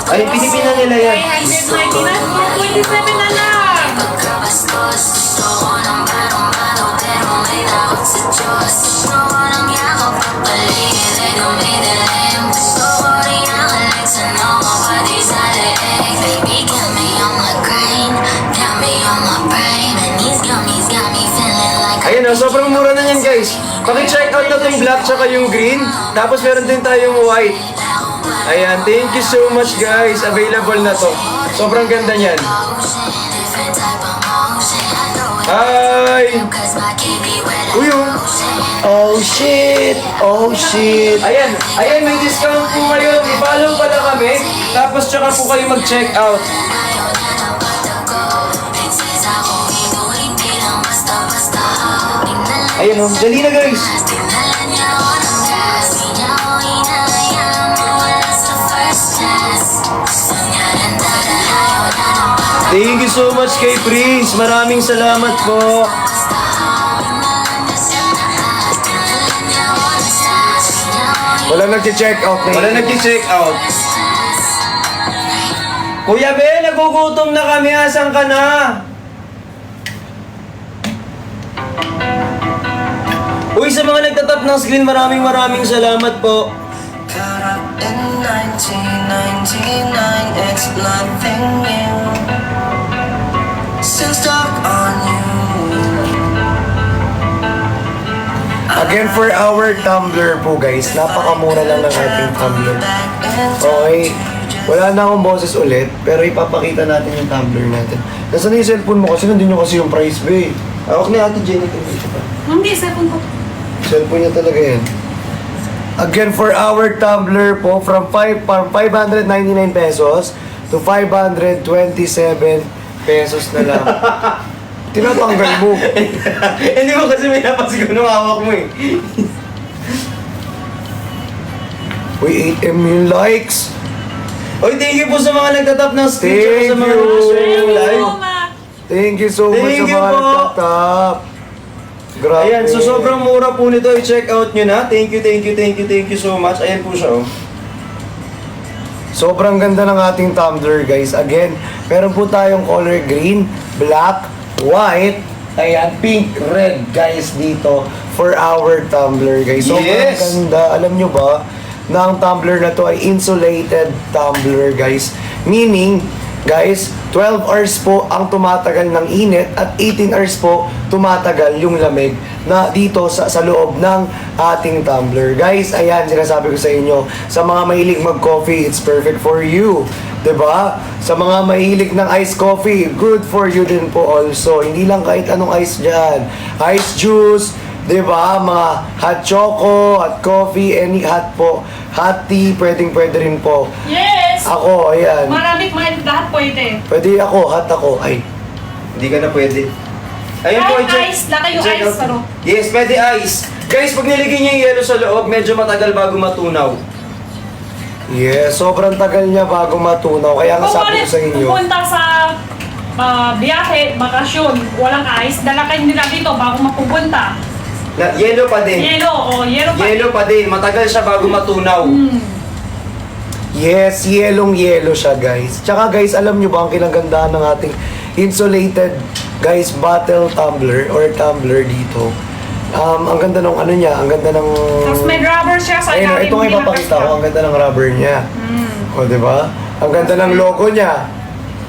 [SPEAKER 1] Ay, Pilipina nila yan.
[SPEAKER 3] 190 na, 27 na lang.
[SPEAKER 1] Ayan o, sobrang mura na yan guys. Paki-check out na itong black tsaka yung green. Tapos meron din tayong white. Ayan, thank you so much guys. Available na to. Sobrang ganda niyan. Hi! Uy, oh shit! Oh shit! Ayan, may discount po kayo. I-follow pala kami. Tapos tsaka po kayo mag-check out. Ayan o, dali na guys. Thank you so much kay Prince. Maraming salamat po.
[SPEAKER 4] Wala nag-check out na
[SPEAKER 1] Wala nag-check out. Kuya Ben, nagugutom na kami. Asan ka na? Uy, sa mga nagtatap ng screen, maraming salamat po.
[SPEAKER 7] Caught up in 1999, it's nothing new. Still stuck on you.
[SPEAKER 4] Again, for our tumbler po guys, napakamura lang ng ating tumbler. Okay, wala na akong boses ulit, pero ipapakita natin yung tumbler natin. Nasaan na yung cellphone mo kasi nandun yung kasi yung price ba eh.
[SPEAKER 1] Ako ni Ate Jenny ko.
[SPEAKER 3] Hindi, second ko.
[SPEAKER 4] Cellphone niya talaga yan. Again, for our tumbler po, from 599 pesos to 527 pesos na lang. Tinatanggal mo.
[SPEAKER 1] Hindi mo kasi may napasiguro nung hawak mo eh.
[SPEAKER 4] Uy, 8 million likes.
[SPEAKER 1] Uy, thank you po sa mga nagtatap ng screen.
[SPEAKER 4] Thank
[SPEAKER 1] sa mga
[SPEAKER 4] you.
[SPEAKER 1] nag-share live.
[SPEAKER 4] Thank you so much
[SPEAKER 1] Thank
[SPEAKER 4] sa
[SPEAKER 1] you
[SPEAKER 4] mga
[SPEAKER 1] po.
[SPEAKER 4] nagtatap. Grabe.
[SPEAKER 1] Ayan, so sobrang mura po nito. I-check out nyo na. Thank you so much. Ayan po siya oh.
[SPEAKER 4] Sobrang ganda ng ating tumbler guys. Again, meron po tayong color green, black, white, ayan, pink, red guys dito for our tumbler guys. Sobrang
[SPEAKER 1] Yes.
[SPEAKER 4] ganda. Alam nyo ba na ang tumbler na to ay insulated tumbler guys. Meaning, guys, 12 hours po ang tumatagal ng init at 18 hours po tumatagal yung lamig na dito sa loob ng ating tumbler. Guys, ayan, sinasabi ko sa inyo, sa mga mahilig mag-coffee, it's perfect for you. 'Di ba? Sa mga mahilig ng iced coffee, good for you din po also. Hindi lang kahit anong ice dyan. Ice juice, 'di ba? Mga hot choco, hot coffee, any hot po. Hot tea, pwede rin po.
[SPEAKER 3] Yes!
[SPEAKER 4] Ako, ayan.
[SPEAKER 3] Maraming mga lahat pwede.
[SPEAKER 4] Pwede ako, hot ako. Ay,
[SPEAKER 1] Hindi ka na pwede. Ayun po,
[SPEAKER 3] Kahit ice, laki yung
[SPEAKER 1] check
[SPEAKER 3] ice,
[SPEAKER 1] out.
[SPEAKER 3] ano?
[SPEAKER 1] Yes, pwede ice. Guys, pag nilagay niyo yung yelo sa loob, medyo matagal bago matunaw.
[SPEAKER 4] yes, sobrang tagal niya bago matunaw. Kaya nga sabi ko sa inyo.
[SPEAKER 3] Pupunta sa biyahe, bakasyon, walang ice, dala kayo nila dito bago mapupunta.
[SPEAKER 1] Na, yelo pa din.
[SPEAKER 3] Yelo pa.
[SPEAKER 1] Yelo pa din. Matagal siya bago matunaw.
[SPEAKER 4] Yes, yellow siya guys. Tsaka guys, alam nyo ba ang kinagandahan ng ating insulated guys bottle tumbler or tumbler dito? Ang ganda ng ano niya, ang ganda ng...
[SPEAKER 3] Tapos may rubber siya sa
[SPEAKER 4] Ayun, ito nga ipapakita ko, ang ganda ng rubber niya. O, di ba? Ang ganda ng logo niya.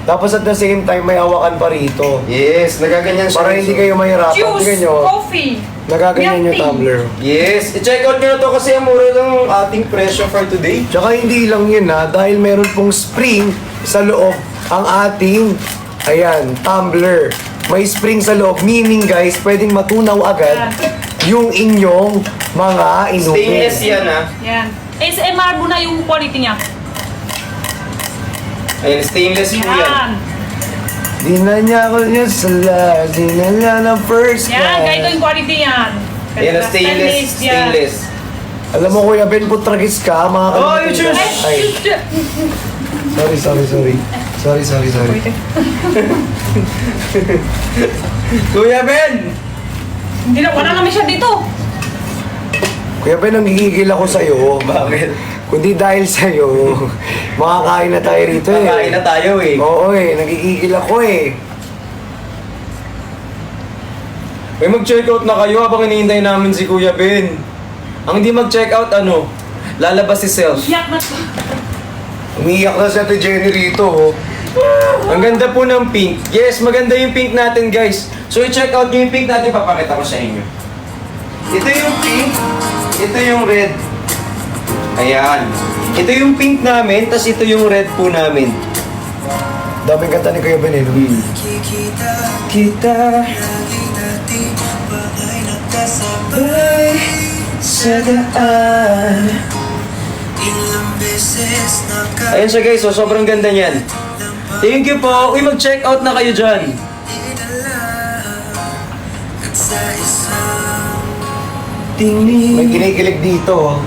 [SPEAKER 4] Tapos at the same time, may hawakan pa rito.
[SPEAKER 1] Yes, nagaganyan siya.
[SPEAKER 4] Para hindi kayo mahirapan. Tingnan
[SPEAKER 3] Juice,
[SPEAKER 4] nyo,
[SPEAKER 3] coffee.
[SPEAKER 4] nagaganyan yung
[SPEAKER 3] milk tea.
[SPEAKER 4] tumbler.
[SPEAKER 1] Yes, i-check out nyo na to kasi ang mura lang ang ating presyo for today.
[SPEAKER 4] Tsaka hindi lang yun ha, dahil meron pong spring sa loob ang ating, ayan, tumbler. May spring sa loob, meaning guys, pwedeng matunaw agad yung inyong mga inumin.
[SPEAKER 1] Stainless yan ha.
[SPEAKER 3] Yan. SMR mo na yung quality niya.
[SPEAKER 1] Ayun, stainless po yan.
[SPEAKER 3] Yan.
[SPEAKER 4] Di na niya ako niya sala, di na niya ng first
[SPEAKER 3] Yan, ganito
[SPEAKER 4] class.
[SPEAKER 3] yung quality yan.
[SPEAKER 1] Ayun, stainless.
[SPEAKER 3] yan.
[SPEAKER 1] Stainless.
[SPEAKER 4] Alam mo kuya Ben, putragis ka, mga
[SPEAKER 1] Oh,
[SPEAKER 4] kalimutan
[SPEAKER 1] you
[SPEAKER 4] ka.
[SPEAKER 1] choose.
[SPEAKER 4] Ay, sorry.
[SPEAKER 1] Kuya Ben!
[SPEAKER 3] Hindi na, wala naman siya dito.
[SPEAKER 4] Kuya Ben, nanggigigil ako sa'yo.
[SPEAKER 1] Bakit?
[SPEAKER 4] Kundi dahil sa'yo, makakain na tayo rito eh.
[SPEAKER 1] Kakain na tayo eh.
[SPEAKER 4] Oo eh, nagigigil ako eh.
[SPEAKER 1] May mag-check out na kayo habang hinihintay namin si Kuya Ben. Ang hindi mag-check out, lalabas si Self.
[SPEAKER 3] Yak na.
[SPEAKER 4] Umiiyak na si Ate Jenny rito oh.
[SPEAKER 1] Ang ganda po ng pink. Yes, maganda yung pink natin, guys. So, i-check out nyo yung pink natin. Papakita ko sa inyo. Ito yung pink. Ito yung red. Ayan. Ito yung pink namin, tas ito yung red po namin.
[SPEAKER 4] Daming kanta ni Kuya Benelo.
[SPEAKER 1] Kita sabay sa daan. Ayun siya guys, so sobrang ganda niyan. Thank you po. Uy, mag-check out na kayo dyan.
[SPEAKER 4] May kinikilig dito. Oh.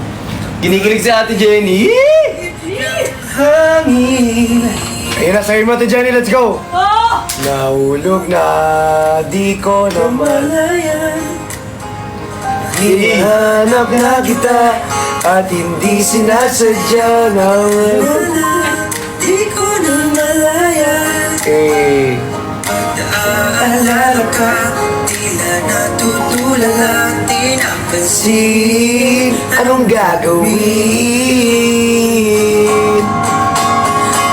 [SPEAKER 1] Ginigilig si Ate Jenny. Hangin.
[SPEAKER 4] Ayun na, sabihin mo ito, Jenny, let's go!
[SPEAKER 3] Oh!
[SPEAKER 4] Nahulog na, di ko na malayan. Hinahanap na kita, at hindi sinasadya na di ko na malayan. Okay.
[SPEAKER 7] Alala ka, tila natutulala, di napansin.
[SPEAKER 4] Anong gagawin?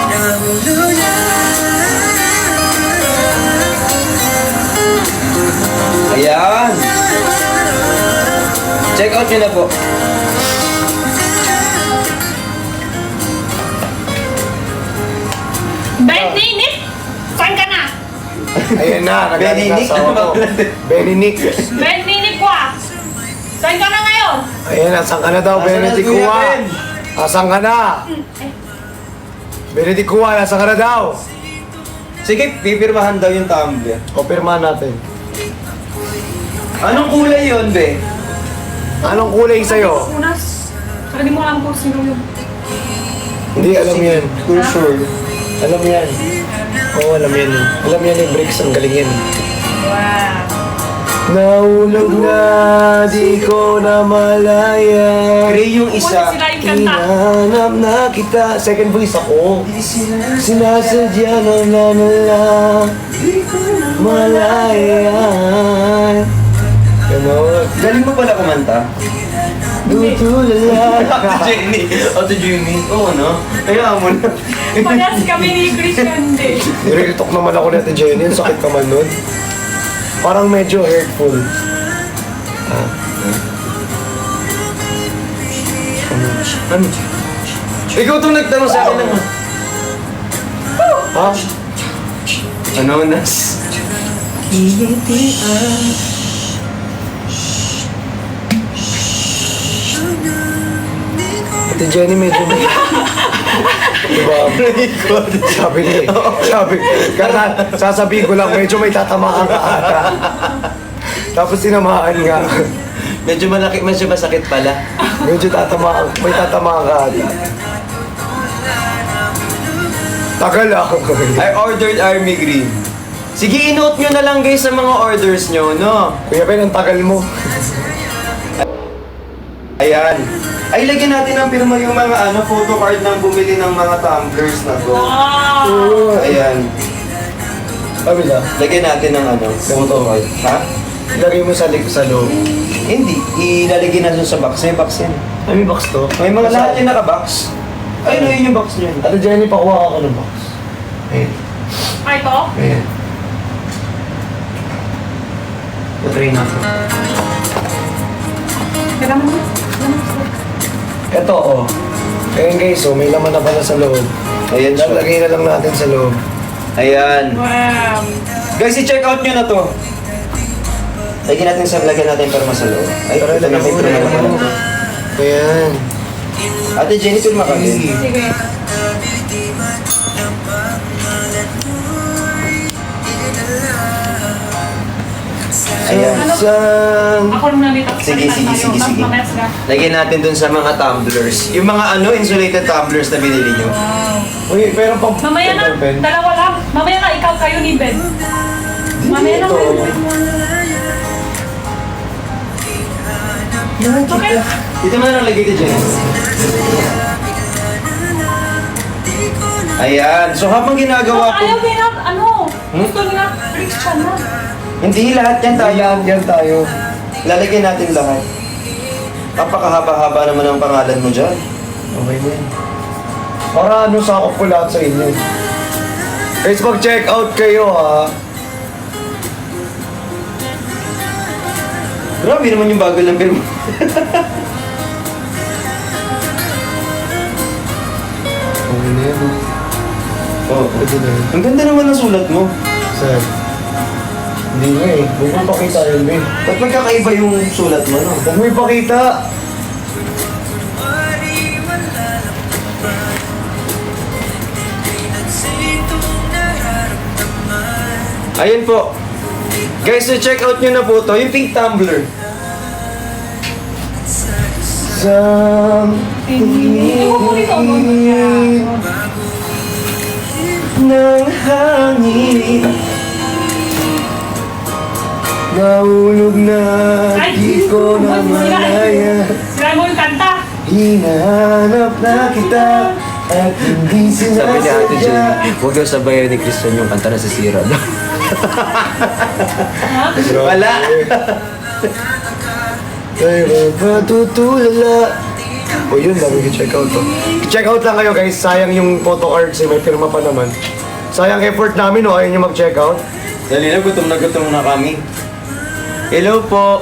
[SPEAKER 7] Nahulog na.
[SPEAKER 1] Ayan. Check out nyo na po.
[SPEAKER 3] Ben Ninip! Saan ka na?
[SPEAKER 4] Ayun na, nagaling na
[SPEAKER 1] Beninick,
[SPEAKER 4] sa
[SPEAKER 1] ano ba?
[SPEAKER 4] ako. Beninick.
[SPEAKER 3] Ben Ninip ko ah! Saan ka na ngayon?
[SPEAKER 4] Ayun, asan ka na daw, Benedict
[SPEAKER 1] Kuya
[SPEAKER 4] Kuwa?
[SPEAKER 1] Ben?
[SPEAKER 4] Asan ka na? Benedict Kuwa, asan ka na daw?
[SPEAKER 1] Sige, pipirmahan daw yung tumbler.
[SPEAKER 4] O, pirmahan natin.
[SPEAKER 1] Anong kulay yun, be?
[SPEAKER 4] Anong kulay sa'yo?
[SPEAKER 3] Unas. Pero di mo alam kung sino yun.
[SPEAKER 4] Hindi, alam yan.
[SPEAKER 1] For sure.
[SPEAKER 4] Alam yan. Oo, alam yan. Alam yan yung Bricks, ang galing yan.
[SPEAKER 3] Wow.
[SPEAKER 4] Nahulog na, di ko na malaya.
[SPEAKER 1] Gray yung isa.
[SPEAKER 3] Kung sila yung kanta.
[SPEAKER 4] Hinahanap na kita. Second voice ako. Sinasadya na di ko na malaya. Ganon.
[SPEAKER 1] Galing mo pala kumanta.
[SPEAKER 4] Tutulala ka.
[SPEAKER 1] Jenny. Ate Jenny. Oo, no? Kaya mo na.
[SPEAKER 3] Parehas kami ni Christian Day.
[SPEAKER 4] Nire-talk naman ako natin, Jenny. Ang sakit ka man nun. Parang medyo hurtful.
[SPEAKER 1] Ano? Ikaw itong nagtanong sa akin ng...
[SPEAKER 4] Ha?
[SPEAKER 1] Ano, Nas?
[SPEAKER 4] Ate Jenny, medyo may... Diba? Sasabihin ko lang, medyo may tatamaan ka ata. Tapos tinamaan nga.
[SPEAKER 1] Medyo malaki, medyo masakit pala.
[SPEAKER 4] Medyo tatamaan, may tatamaan ka ata. Tagal ako.
[SPEAKER 1] I ordered Army Green. Sige, inote nyo na lang guys sa mga orders nyo, no?
[SPEAKER 4] Kuya Ben, ang tagal mo.
[SPEAKER 1] Ayan. Ay, lagyan natin ng pirma yung mga photo card ng bumili ng mga tumblers na to.
[SPEAKER 3] Wow.
[SPEAKER 1] Ayan.
[SPEAKER 4] Sabi na,
[SPEAKER 1] Lagyan natin ng photo card. Ha?
[SPEAKER 4] ilagay mo sa loob.
[SPEAKER 1] Hindi. Ilalagyan natin sa box. May box yan.
[SPEAKER 4] Ay, may box to.
[SPEAKER 1] May mga lahat yung naka-box. Ay, no, yun yung box niya.
[SPEAKER 4] Ate Jenny, pakuha ka ng box. Ayun.
[SPEAKER 3] Ay, ito?
[SPEAKER 4] Ayun.
[SPEAKER 1] Patry natin.
[SPEAKER 3] Ganaman mo.
[SPEAKER 4] Ito, oh. Ayun guys, oh, may laman na pala sa loob.
[SPEAKER 1] Ayan siya.
[SPEAKER 4] Lalagay na lang natin sa loob.
[SPEAKER 1] Ayan.
[SPEAKER 3] Wow.
[SPEAKER 1] Guys, i-check out nyo na to. Lagyan natin pirma sa loob. Ay,
[SPEAKER 4] Tara,
[SPEAKER 1] ito na
[SPEAKER 4] lagyan
[SPEAKER 1] may
[SPEAKER 4] mo
[SPEAKER 1] pirma
[SPEAKER 4] na.
[SPEAKER 1] naman.
[SPEAKER 4] Ayan.
[SPEAKER 1] Ate Jenny, pirma ka din.
[SPEAKER 3] Sige.
[SPEAKER 1] Ayan.
[SPEAKER 4] Sang...
[SPEAKER 3] Ako nung nandito.
[SPEAKER 1] Sige, sige, sige, sige.
[SPEAKER 3] Mamaya sila.
[SPEAKER 1] Lagyan natin dun sa mga tumblers. Yung mga insulated tumblers na binili nyo.
[SPEAKER 4] Uy, pero pang...
[SPEAKER 3] Mamaya na.
[SPEAKER 4] Ben.
[SPEAKER 3] Dalawa lang. Mamaya na ikaw kayo ni Ben. Mamaya na.
[SPEAKER 4] Ito.
[SPEAKER 3] Okay.
[SPEAKER 1] Dito mo na lang lagay ka dyan. Ayan. So habang ginagawa ko...
[SPEAKER 3] Ayaw nila, gusto nila Christian na.
[SPEAKER 1] Hindi, lahat yan tayo.
[SPEAKER 4] Yan tayo.
[SPEAKER 1] Lalagyan natin lahat. Napakahaba-haba naman ang pangalan mo dyan.
[SPEAKER 4] Okay mo yan. Para sakop ko lahat sa inyo. Guys, mag-check out kayo ha.
[SPEAKER 1] Grabe naman yung bagal ng pirma.
[SPEAKER 4] Okay na yan.
[SPEAKER 1] Oo.
[SPEAKER 4] Pwede na yun.
[SPEAKER 1] Ang ganda naman ng sulat mo.
[SPEAKER 4] Saan? Hindi nga eh. Huwag mo pakita yun eh.
[SPEAKER 1] Ba't magkakaiba yung sulat mo, no?
[SPEAKER 4] Huwag mo ipakita.
[SPEAKER 1] Ayun po. Guys, so check out nyo na po to. Yung pink tumbler.
[SPEAKER 4] Something ng hangin nahulog na di ko na malaya.
[SPEAKER 3] Sira mo yung kanta.
[SPEAKER 4] Hinahanap na kita at hindi
[SPEAKER 1] Sabi ni Ate Jen,
[SPEAKER 4] sinasadya.
[SPEAKER 1] huwag daw sabayan ni Christian yung kanta na sisira daw. Wala.
[SPEAKER 4] Ay, matutulala. O yun, dami check out to. Check out lang kayo guys, sayang yung photo cards eh, may pirma pa naman. Sayang effort namin o, ayaw nyo mag-check out.
[SPEAKER 1] Dali na gutom na kami. Hello po.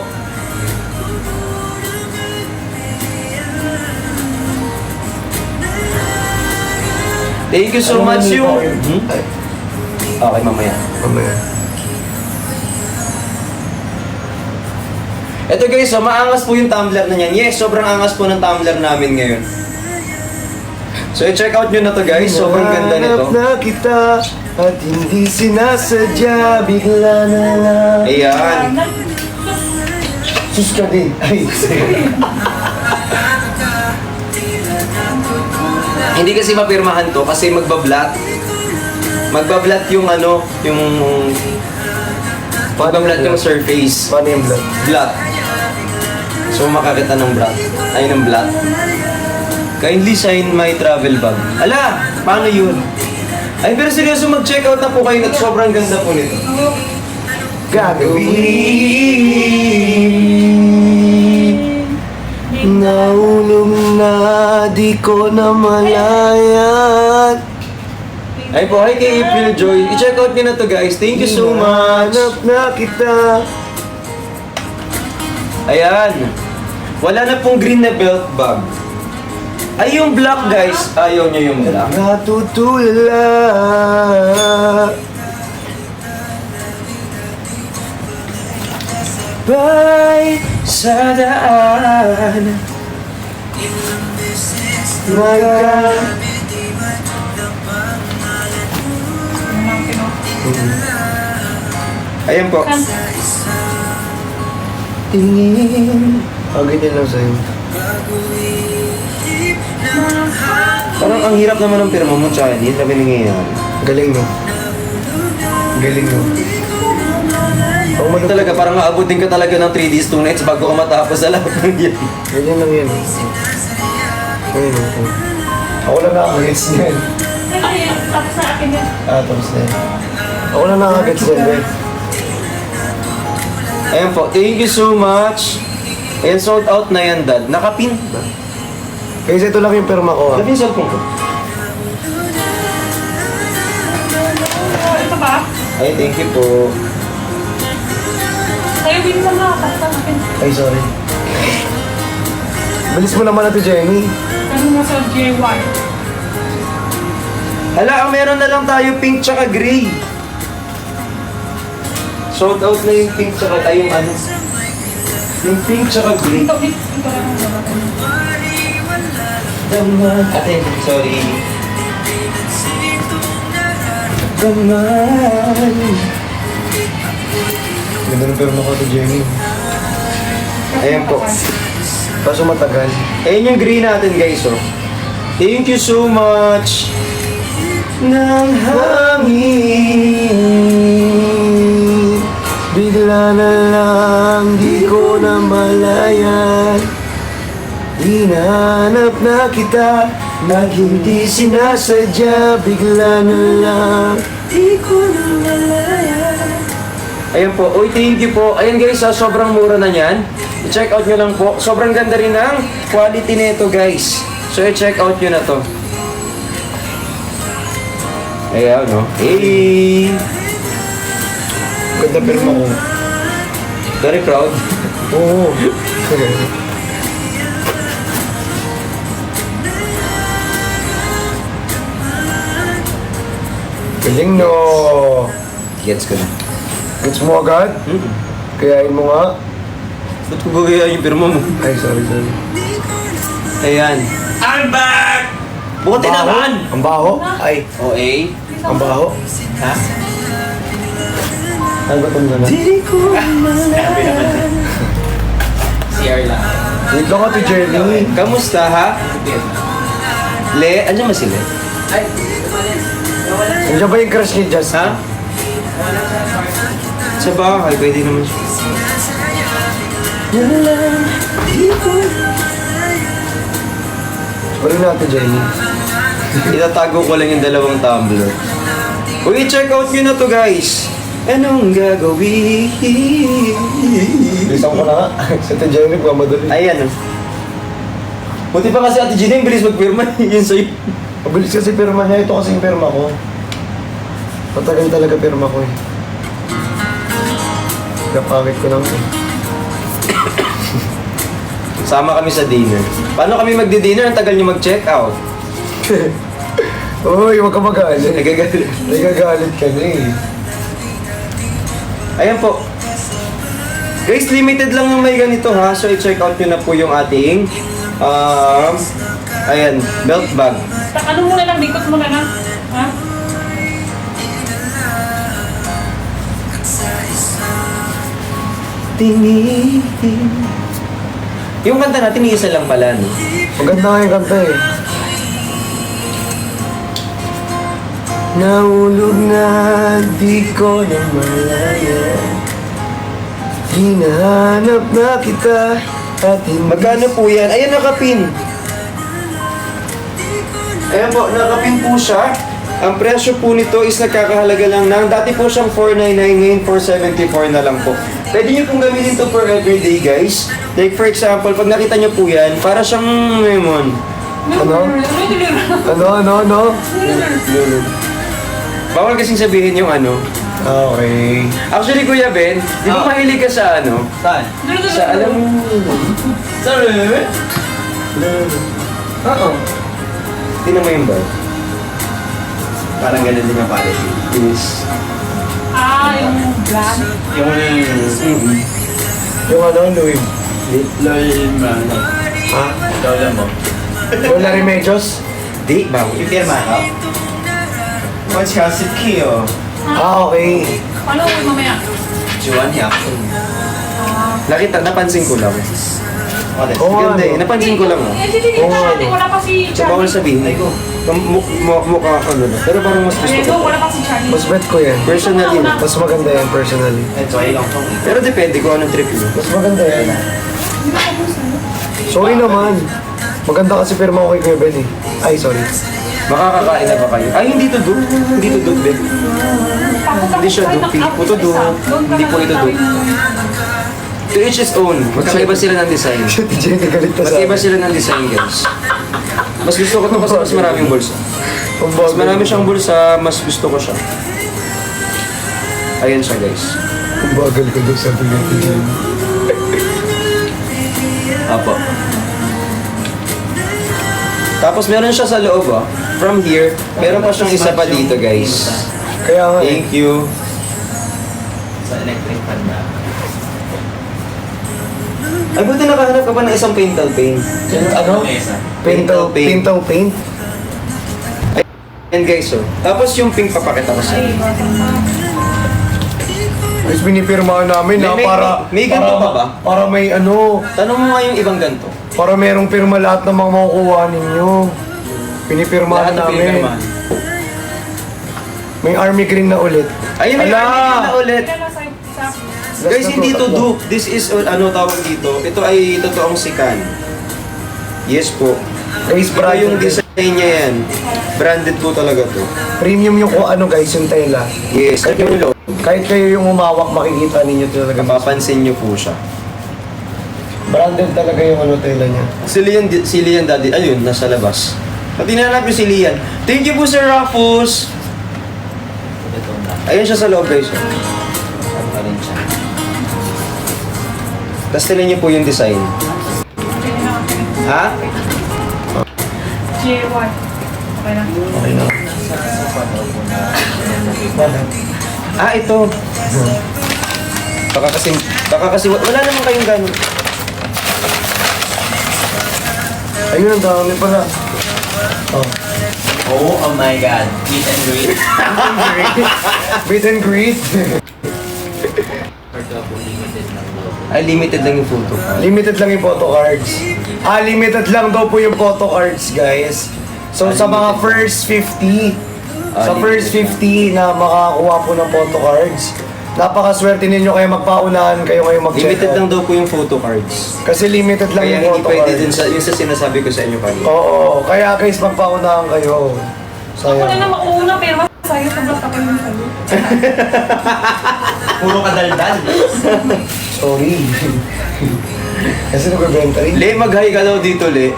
[SPEAKER 1] Thank you so much yung...
[SPEAKER 4] Ay,
[SPEAKER 1] Okay, mamaya.
[SPEAKER 4] mamaya.
[SPEAKER 1] Ito guys, so maangas po yung tumbler na yan. Yes, sobrang angas po ng tumbler namin ngayon. So i-check out nyo na to guys, sobrang ganda nito.
[SPEAKER 4] Hinahanap na kita at hindi sinasadya, bigla na lang.
[SPEAKER 1] Ayan.
[SPEAKER 4] Sus ka din. Ay,
[SPEAKER 1] Hindi kasi mapirmahan to kasi magbablat. Magbablat yung ano, yung... Magbablat yung surface.
[SPEAKER 4] paano yung vlog?
[SPEAKER 1] Blat. So makakita ng blat. Ay, ng blat. Kindly sign my travel bag. Ala! Paano yun? Ay, pero seryoso mag-check out na po kayo at sobrang ganda po nito.
[SPEAKER 4] Gagawin nahulog na di ko na malayan.
[SPEAKER 1] Ay po, hi kay April Joy. I-check out nyo na to guys. Thank you so much.
[SPEAKER 4] Hinahanap na kita.
[SPEAKER 1] Ayan. Wala na pong green na belt bag. Ay, yung black guys. Ayaw nyo yung black.
[SPEAKER 4] Natutulala. Bye sa daan.
[SPEAKER 1] Ayan po.
[SPEAKER 4] Tingin. Ganyan lang sa'yo.
[SPEAKER 1] Parang ang hirap naman ng pirma mo, tsaka hindi sabi nangyayari.
[SPEAKER 4] Galing no? Galing no?
[SPEAKER 1] Oh, man talaga, parang aabutin ka talaga ng 3 days, 2 nights bago ka matapos sa lahat ng yan.
[SPEAKER 4] Ganyan lang yan. Ganyan lang. Ako lang nakakagets niyan.
[SPEAKER 3] Ay, tapos na akin yan.
[SPEAKER 4] Tapos na yan. Ako lang nakakagets niyan, Ben.
[SPEAKER 1] Ayan po, thank you so much. Ayan, sold out na yan, Dad. Nakapin ba?
[SPEAKER 4] Guys, ito lang yung perma ko ha.
[SPEAKER 1] Sabi yung cellphone ko.
[SPEAKER 3] Ito ba?
[SPEAKER 1] Ay, thank you po.
[SPEAKER 3] Tayo din lang na. Tapos na akin.
[SPEAKER 4] Ay, sorry. Bilis mo naman natin, Jenny.
[SPEAKER 3] Ano mo sa J1?
[SPEAKER 1] Hala, ang meron na lang tayo pink tsaka gray. Sold out na yung pink tsaka, ay yung ano. Yung pink tsaka gray.
[SPEAKER 3] Ito lang ang babae.
[SPEAKER 1] Ate, sorry.
[SPEAKER 4] Ganda ng perma ko ito, Jenny.
[SPEAKER 1] Ayan po.
[SPEAKER 4] Kaso matagal.
[SPEAKER 1] Ayan yung gray natin guys, oh. Thank you so much.
[SPEAKER 4] Nang hangin bigla na lang di ko na malayan. Hinahanap na kita nang hindi sinasadya, bigla na lang di ko na malayan.
[SPEAKER 1] Ayan po. Uy, thank you po. Ayan guys, sobrang mura na yan. I-check out nyo lang po. Sobrang ganda rin ang quality nito guys. So, i-check out nyo na to. Ayan, no? Hey!
[SPEAKER 4] Ganda pirma ko.
[SPEAKER 1] Very proud.
[SPEAKER 4] Oo. Galing no.
[SPEAKER 1] Gets ko na.
[SPEAKER 4] Gets mo agad? Kayain mo nga.
[SPEAKER 1] Ba't ko gagayaan yung pirma mo?
[SPEAKER 4] Ay, sorry.
[SPEAKER 1] Ayan.
[SPEAKER 2] I'm back!
[SPEAKER 1] Buti naman!
[SPEAKER 4] Ang baho? Ay,
[SPEAKER 1] OA.
[SPEAKER 4] ang baho.
[SPEAKER 2] Ha?
[SPEAKER 4] Ay, ba't ang gana?
[SPEAKER 2] Sabi naman. CR lang.
[SPEAKER 4] Wait lang ka to Jerry.
[SPEAKER 1] Kamusta ha? Le, andyan ba si Le?
[SPEAKER 4] Nandiyan ba yung crush ni Jazz?
[SPEAKER 1] Ha? Sa bahay, pwede naman siya.
[SPEAKER 4] Wala natin Jerry.
[SPEAKER 1] Itatago ko lang yung dalawang tumbler. Uy, check out nyo na to guys! Anong gagawin?
[SPEAKER 4] Bilisan ko na nga. Sa to Jerry, madali.
[SPEAKER 1] Ayan. Buti pa kasi Ate Gina yung bilis magpirma. Yun sa'yo.
[SPEAKER 4] Mabilis kasi pirma niya. Ito kasi yung pirma ko. Matagal talaga pirma ko eh. Kapangit ko lang eh.
[SPEAKER 1] Sama kami sa dinner. Paano kami magdi-dinner? Ang tagal nyo mag-check out.
[SPEAKER 4] Uy, huwag ka magalit.
[SPEAKER 1] Nagagalit.
[SPEAKER 4] Nagagalit ka na eh.
[SPEAKER 1] Ayan po. Guys, limited lang yung may ganito ha. So, i-check out nyo na po yung ating ayan, belt bag.
[SPEAKER 3] Ano muna lang, dikot muna na. Ha?
[SPEAKER 1] Tingin. Yung kanta natin, isa lang pala, no?
[SPEAKER 4] Maganda nga yung kanta eh. Nahulog na di ko na malaya. Hinahanap na kita at hindi.
[SPEAKER 1] Magkano po yan? Ayan, nakapin. Ayan po, nakapin po siya. Ang presyo po nito is nagkakahalaga lang ng, dati po siyang 499, ngayon 474 na lang po. Pwede nyo pong gamitin to for everyday, guys. Like for example, pag nakita nyo po yan, para siyang, lemon.
[SPEAKER 4] Ano?
[SPEAKER 1] Bawal kasing sabihin yung ano.
[SPEAKER 4] Okay.
[SPEAKER 1] Actually, Kuya Ben, di ba mahilig ka sa ano?
[SPEAKER 2] Saan?
[SPEAKER 1] Sa alam mo...
[SPEAKER 2] Sorry, bebe?
[SPEAKER 1] Oo. Tingnan mo yung bag.
[SPEAKER 2] Parang ganun din ang pala.
[SPEAKER 1] Yes.
[SPEAKER 3] Yung brand.
[SPEAKER 2] Yung
[SPEAKER 4] Yung ano, Louis?
[SPEAKER 2] Loyal mo, ano?
[SPEAKER 4] Ha?
[SPEAKER 2] Lola mo.
[SPEAKER 4] Lola Remedios?
[SPEAKER 1] Di, bawal.
[SPEAKER 2] Yung firma ka? What's your secure?
[SPEAKER 4] Ah, okay.
[SPEAKER 3] Paano mamaya?
[SPEAKER 2] Juan Yak.
[SPEAKER 1] Nakita, napansin ko lang.
[SPEAKER 4] Oo nga,
[SPEAKER 1] Ganda eh,
[SPEAKER 4] no?
[SPEAKER 1] napansin ko lang ah.
[SPEAKER 3] Hindi wala pa si
[SPEAKER 1] So, bawal
[SPEAKER 3] Charlie.
[SPEAKER 1] sabihin. Mukha ano na. Pero parang mas gusto
[SPEAKER 3] Diego,
[SPEAKER 1] ko.
[SPEAKER 3] wala pa si Charlie.
[SPEAKER 4] Mas bet ko yan.
[SPEAKER 1] Personally na.
[SPEAKER 4] Mas maganda yan, personally.
[SPEAKER 2] Ito ay lang tong.
[SPEAKER 1] Pero depende kung anong trip mo.
[SPEAKER 4] Mas maganda yan. Sorry naman. Maganda kasi pirma ko kay Kuya Ben eh. Ay, sorry.
[SPEAKER 1] Makakakain na ba kayo? Ay, hindi to dupe. Hindi to dupe, Ben. Hindi siya dupe. Ito dupe. Hindi po ito dupe. To each his own. Magkaiba sila ng design.
[SPEAKER 4] Shit, Jenny, galit na sa
[SPEAKER 1] Magkaiba sila ng design, guys. Mas gusto ko to kasi mas maraming bulsa. Mas marami siyang bulsa, mas gusto ko siya. Ayan siya, guys.
[SPEAKER 4] Ang bagal ko doon sa Pilipinas.
[SPEAKER 1] Apo. Tapos meron siya sa loob, ah. From here, meron pa siyang isa pa dito, guys.
[SPEAKER 4] Kaya nga eh.
[SPEAKER 1] Thank you.
[SPEAKER 2] Sa electric fan na.
[SPEAKER 1] Ay, buti nakahanap ka pa ng isang paintal paint.
[SPEAKER 4] Ano?
[SPEAKER 1] Paintal paint.
[SPEAKER 4] Pintong paint?
[SPEAKER 1] Ayan, guys, oh. Tapos yung pink papakita ko sa inyo.
[SPEAKER 4] Guys, binipirmahan namin na
[SPEAKER 1] May ganito pa ba?
[SPEAKER 4] Para may ano,
[SPEAKER 1] Tanong mo nga yung ibang ganito.
[SPEAKER 4] para merong pirma lahat ng mga makukuha ninyo. Pinipirmahan
[SPEAKER 1] Lahat ng
[SPEAKER 4] namin.
[SPEAKER 1] pinirma.
[SPEAKER 4] May army green na ulit.
[SPEAKER 1] Ayun, may
[SPEAKER 4] Ala!
[SPEAKER 1] army na ulit.
[SPEAKER 4] Last
[SPEAKER 1] Guys,
[SPEAKER 4] na to,
[SPEAKER 1] hindi to
[SPEAKER 4] tatlo.
[SPEAKER 1] dupe. This is, ano tawag dito? Ito ay totoong sikan. Yes po.
[SPEAKER 4] Guys,
[SPEAKER 1] Ito yung
[SPEAKER 4] branded.
[SPEAKER 1] design niya yan. Branded po talaga to.
[SPEAKER 4] Premium yung kung ano guys, yung tela.
[SPEAKER 1] Yes. At yung loob,
[SPEAKER 4] Kahit kayo yung umawak, makikita ninyo talaga.
[SPEAKER 1] mapapansin niyo po siya.
[SPEAKER 4] Branded talaga yung ano tela niya.
[SPEAKER 1] Si Lian daddy, ayun, nasa labas. Pati nanap yung si Lian. Thank you po, Sir Rafus. Ayun siya sa loob guys.
[SPEAKER 2] Ano pa rin siya.
[SPEAKER 1] Tapos tingnan niyo po yung design. Ha?
[SPEAKER 3] J1. Okay na.
[SPEAKER 1] Okay na. Ah, ito. Baka kasi wala naman kayong ganun.
[SPEAKER 4] Ayun, ang dami pala.
[SPEAKER 2] Oh my God. Meet and greet.
[SPEAKER 4] Meet and greet.
[SPEAKER 1] Ay, limited lang yung photo.
[SPEAKER 4] Limited lang yung photo cards. Limited lang daw po yung photo cards, guys. So, sa mga first 50, sa first 50 na makakuha po ng photo cards, napakaswerte ninyo kaya magpaunahan kayo ngayong mag-check
[SPEAKER 1] Limited
[SPEAKER 4] out.
[SPEAKER 1] lang daw po yung photo cards.
[SPEAKER 4] Kasi limited lang
[SPEAKER 1] Kaya
[SPEAKER 4] yung
[SPEAKER 1] hindi
[SPEAKER 4] photo
[SPEAKER 1] pwede
[SPEAKER 4] cards.
[SPEAKER 1] dun sa, yung sa sinasabi ko sa inyo kanina.
[SPEAKER 4] Oo, kaya guys, magpaunahan kayo.
[SPEAKER 3] Ako na
[SPEAKER 4] Sayang.
[SPEAKER 3] na mauna pero masayos na basta ko yung sayo.
[SPEAKER 2] Puro kadaldal.
[SPEAKER 4] Sorry. Kasi nagbebenta rin.
[SPEAKER 1] Le, mag-hi ka daw dito, Le.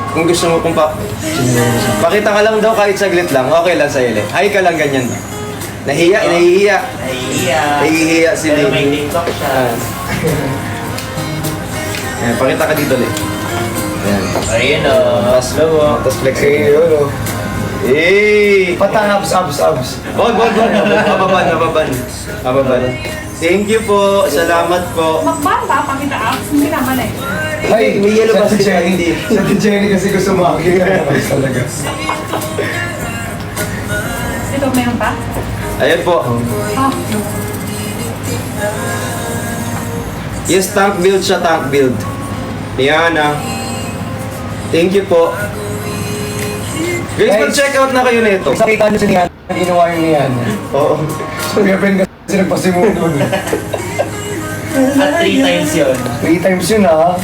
[SPEAKER 1] Kung gusto mo kung pakita ka lang daw kahit saglit lang. Okay lang sa'yo, Le. Hi ka lang ganyan. Nahiya. Nahihiya si
[SPEAKER 2] Pero
[SPEAKER 1] Le.
[SPEAKER 2] may TikTok siya.
[SPEAKER 1] Ayan, pakita ka dito, Le. Ayan.
[SPEAKER 2] Ayun o.
[SPEAKER 1] Tapos low, oh. Tapos flex.
[SPEAKER 4] Eh, yun o.
[SPEAKER 1] Eh!
[SPEAKER 4] Patang abs.
[SPEAKER 1] Wag. Mababan. Thank you po. Salamat po.
[SPEAKER 3] Magbanta, pakita apps. Hindi naman eh.
[SPEAKER 4] Ay,
[SPEAKER 1] May yellow
[SPEAKER 4] sa
[SPEAKER 1] basket
[SPEAKER 4] Jenny.
[SPEAKER 1] pa, hindi.
[SPEAKER 4] Sa Jenny kasi gusto maki. Talaga.
[SPEAKER 3] Ito, meron pa?
[SPEAKER 1] Ayan po.
[SPEAKER 3] Ah,
[SPEAKER 1] Yes, tank build siya, tank build. Yan Thank you po. Guys,
[SPEAKER 4] Guys,
[SPEAKER 1] mag-check out na kayo nito.
[SPEAKER 4] Nakita niyo si Nian, ginawa yung Nian.
[SPEAKER 1] Oo.
[SPEAKER 4] So, Kuya Ben kasi nagpasimuno.
[SPEAKER 2] At 3 times yun.
[SPEAKER 4] 3 times yun ha.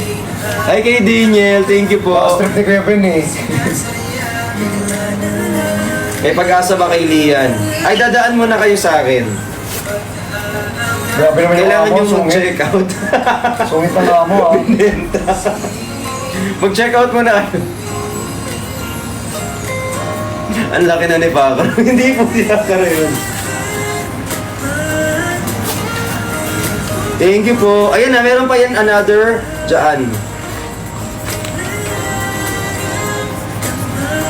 [SPEAKER 1] Hi kay Daniel, thank you po.
[SPEAKER 4] Strip ni Kuya Ben eh.
[SPEAKER 1] May pag-asa ba kay Lian? Ay, dadaan muna kayo sa akin.
[SPEAKER 4] Grabe naman yung
[SPEAKER 1] Kailangan
[SPEAKER 4] amo,
[SPEAKER 1] nyo
[SPEAKER 4] sungit.
[SPEAKER 1] mag-check out.
[SPEAKER 4] Sungit na nga mo ha.
[SPEAKER 1] Mag-check out muna kayo. Ang laki na ni Paco. Hindi po siya karoon. Thank you po. Ayun na, meron pa yan another dyan.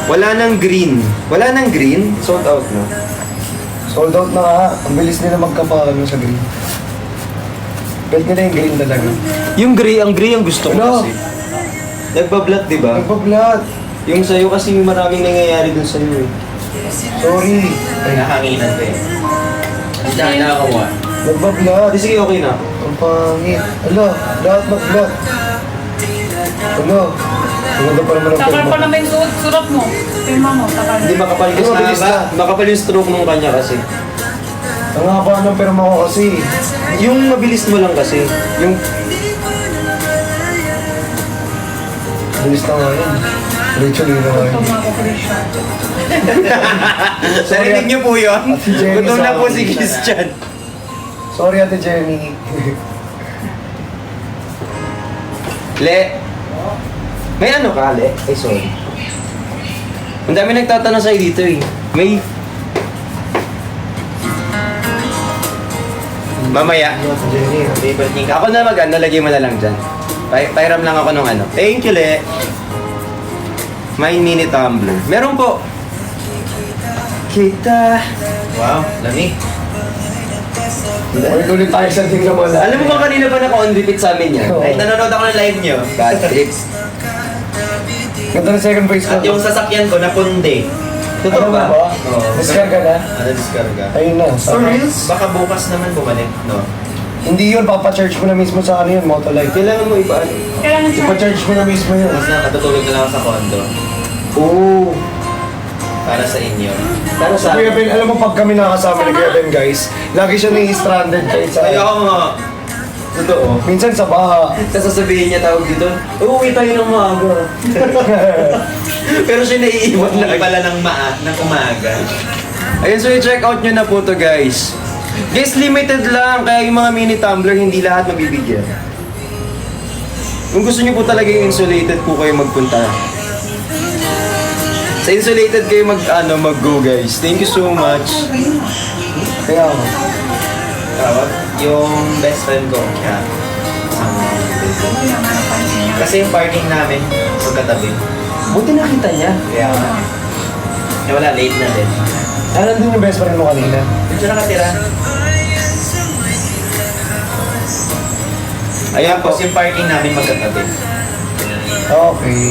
[SPEAKER 1] Wala nang green. Wala nang green? Sold out na.
[SPEAKER 4] Sold out na nga. Ang bilis nila magkapano sa green. Bet nila yung green talaga.
[SPEAKER 1] Yung gray ang gusto ko
[SPEAKER 4] Ano?
[SPEAKER 1] kasi. Nagbablat, di ba?
[SPEAKER 4] Nagpablat.
[SPEAKER 1] Yung sa'yo kasi maraming nangyayari dun sa'yo eh.
[SPEAKER 4] Sorry.
[SPEAKER 2] Ay, nakanginan ko eh. Diyan na ako ah.
[SPEAKER 4] Nagpablat.
[SPEAKER 1] Di, sige, okay na.
[SPEAKER 4] Ang pangit. Ala, lahat nagpablat. Ano? Ang ganda pa naman ang
[SPEAKER 3] takal
[SPEAKER 4] pirma.
[SPEAKER 3] pa naman yung surat mo. Pirma mo, takal.
[SPEAKER 1] Hindi makapal kasi
[SPEAKER 4] Mabilis na.
[SPEAKER 1] makapal yung stroke nung kanya kasi.
[SPEAKER 4] Ang haba ng pirma ko kasi.
[SPEAKER 1] Yung mabilis mo lang kasi. Yung
[SPEAKER 4] Bilis na nga yun. Rachel yun na nga
[SPEAKER 3] Ito
[SPEAKER 4] yun.
[SPEAKER 3] mga operation.
[SPEAKER 1] narinig niyo po yun?
[SPEAKER 4] Ate Jenny
[SPEAKER 1] Gutom na
[SPEAKER 4] sa
[SPEAKER 1] po
[SPEAKER 4] akin
[SPEAKER 1] si
[SPEAKER 4] siya.
[SPEAKER 1] Christian.
[SPEAKER 4] Sorry Ate Jenny.
[SPEAKER 1] Le, may ano ka, Le? Ay, sorry. Ang dami nagtatanong sa'yo dito eh. May... Mamaya.
[SPEAKER 4] Ate Jenny.
[SPEAKER 2] Favorite king
[SPEAKER 1] Ako na mag-ano, lagay mo na lang dyan. Pairam lang ako nung ano. Thank you, Le. My mini tumbler. Meron po. Kita.
[SPEAKER 2] Wow, lami.
[SPEAKER 4] Ulit tayo sa tingnan mo na.
[SPEAKER 1] Alam mo ba kanina pa naka-on repeat sa amin yan?
[SPEAKER 4] Oo.
[SPEAKER 2] Ay, nanonood ako ng live nyo.
[SPEAKER 1] Bad trips.
[SPEAKER 4] Ganda ng second voice ko.
[SPEAKER 2] At yung sasakyan ko, napunde.
[SPEAKER 1] Totoo
[SPEAKER 4] Ano
[SPEAKER 1] ba?
[SPEAKER 4] ba?
[SPEAKER 2] Oo.
[SPEAKER 4] Discarga na?
[SPEAKER 2] Ano diskarga?
[SPEAKER 4] Ayun na.
[SPEAKER 2] Baka bukas naman bumalik, no?
[SPEAKER 4] Hindi yun, papacharge mo na mismo sa ano yun, Motolite.
[SPEAKER 1] Kailangan mo iba.
[SPEAKER 3] Kailangan siya.
[SPEAKER 4] Ipacharge mo na mismo yun.
[SPEAKER 2] Tapos nakatutulog na lang ako sa condo.
[SPEAKER 1] Oo.
[SPEAKER 2] Para sa inyo.
[SPEAKER 1] Para
[SPEAKER 4] Si
[SPEAKER 1] sa
[SPEAKER 4] Kuya Ben, alam mo pag kami nakasama ni Kuya Ben guys, lagi siya nai-stranded kahit sa...
[SPEAKER 2] Ay, ako nga. Totoo.
[SPEAKER 4] Minsan sa baha.
[SPEAKER 1] Tapos sasabihin niya tawag dito, uuwi tayo ng maaga. Pero siya naiiwan na.
[SPEAKER 2] Umuwi pala ng umaga.
[SPEAKER 1] Ayun, so i-check out nyo na po to guys. Guys, limited lang, kaya yung mga mini tumbler, hindi lahat mabibigyan. Kung gusto nyo po talaga yung insulated po kayo magpunta. Sa insulated kayo mag-go guys. Thank you so much.
[SPEAKER 4] Kaya ako.
[SPEAKER 2] Tawag? Yung best friend ko. Kaya, kasi yung parking namin, magkatabi.
[SPEAKER 4] Buti nakita niya.
[SPEAKER 2] Kaya, wala, late na din.
[SPEAKER 4] Nandun yung best friend mo kanina.
[SPEAKER 2] Dito nakatira. Ayan po, yung parking namin magkatabi.
[SPEAKER 4] Okay.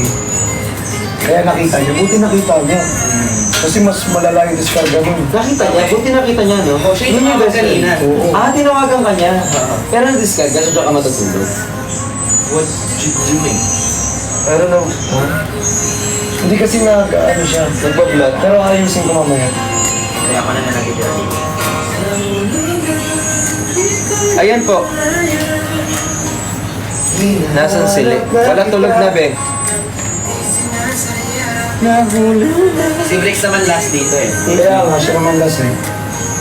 [SPEAKER 4] Kaya nakita niya. Buti nakita niya. Kasi mas malala yung discarga nun.
[SPEAKER 1] Nakita niya, buti nakita niya, no?
[SPEAKER 2] Oh, siya yung
[SPEAKER 1] Yun
[SPEAKER 2] tumawag
[SPEAKER 1] best friend.
[SPEAKER 2] kanina.
[SPEAKER 4] Oo.
[SPEAKER 1] Ah, tinawagan ka niya. Pero na-discard ka, so ka matutulog.
[SPEAKER 2] What you doing?
[SPEAKER 4] Pero na... Hindi kasi ano siya.
[SPEAKER 1] Nagbablog.
[SPEAKER 4] Pero ayusin ko mamaya.
[SPEAKER 2] Kaya ako na nalagay dito.
[SPEAKER 1] Ayan po. Nasaan sila? Walang tulog na, be.
[SPEAKER 2] Si Brix naman last dito eh.
[SPEAKER 4] Kaya nga, siya naman last eh.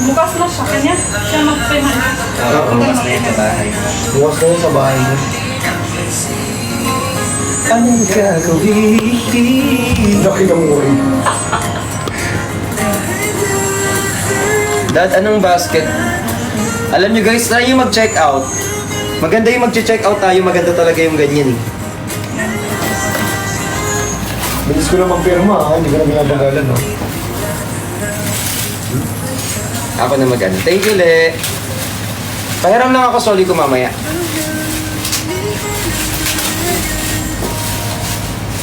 [SPEAKER 3] Bukas na siya. Kanya, siya mag-payment.
[SPEAKER 2] Bukas na yun sa bahay.
[SPEAKER 4] Bukas na yun sa bahay niya.
[SPEAKER 1] Anong gagawin?
[SPEAKER 4] Nakita mo ko rin.
[SPEAKER 1] Dad, anong basket? Alam nyo guys, try yung mag-check out. Maganda yung mag-check out tayo, maganda talaga yung ganyan eh.
[SPEAKER 4] Bilis ko na magpirma ha, hindi ko na binabagalan no.
[SPEAKER 1] Ako na mag-ano. Thank you, Le. Pahiram lang ako, soli ko mamaya.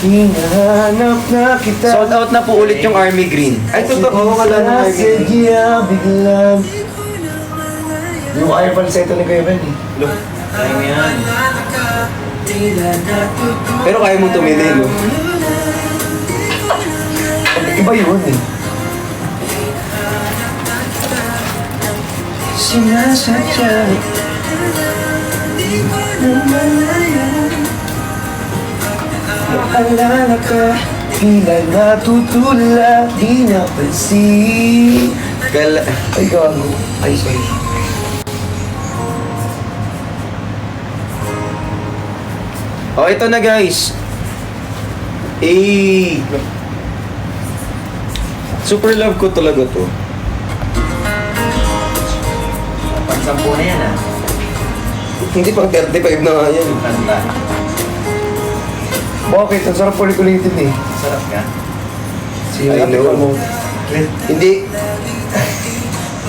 [SPEAKER 4] Hinahanap na kita.
[SPEAKER 1] Sold out na po ulit yung Army Green. Ay, totoo, wala na Army Green.
[SPEAKER 4] Sadya biglang. Yung ayaw falsetto ni Kuya Ben eh.
[SPEAKER 2] Look, kaya mo yan.
[SPEAKER 1] Pero kaya mo tumili, no?
[SPEAKER 4] Iba yun eh.
[SPEAKER 1] Sinasadya.
[SPEAKER 4] Maalala ka, tila natutula, di napansin. Ay, gago. Ay, sorry.
[SPEAKER 1] Oh, ito na guys. Super love ko talaga to.
[SPEAKER 2] Pang-sampu na yan ah.
[SPEAKER 1] Hindi pang 35 na nga yan.
[SPEAKER 2] Kanta.
[SPEAKER 4] Bakit? Ang sarap ulit-ulitin eh.
[SPEAKER 2] Sarap ka.
[SPEAKER 1] I know. Hindi.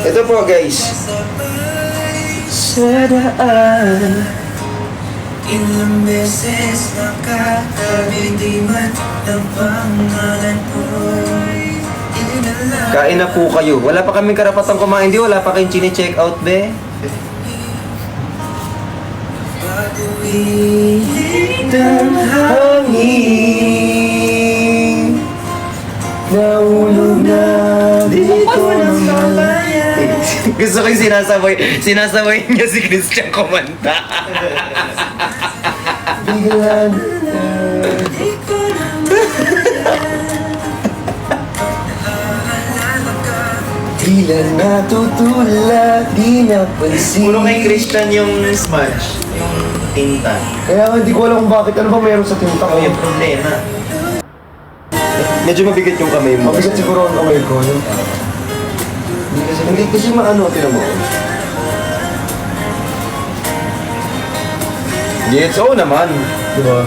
[SPEAKER 1] Ito po guys. Sa daan.
[SPEAKER 7] Ilang beses nakatabi di man ang pangalan ko.
[SPEAKER 1] Kain na po kayo. Wala pa kaming karapatang kumain. Di wala pa kayong chine-check out, be.
[SPEAKER 4] Ang hangin nahulog na dito naman.
[SPEAKER 1] Gusto ko yung sinasabay niya si Christian kumanta.
[SPEAKER 4] Biglang tila natutula, di napansin.
[SPEAKER 2] Puro kay Christian yung smudge. Yung tinta.
[SPEAKER 4] Kaya nga, hindi ko alam kung bakit. Ano ba meron sa tinta ko?
[SPEAKER 2] Ako yung problema.
[SPEAKER 1] Medyo mabigat yung kamay mo.
[SPEAKER 4] Mabigat siguro ang kamay ko. No?
[SPEAKER 1] Hindi kasi maano, tinan mo. Yes, oo naman.
[SPEAKER 4] Diba?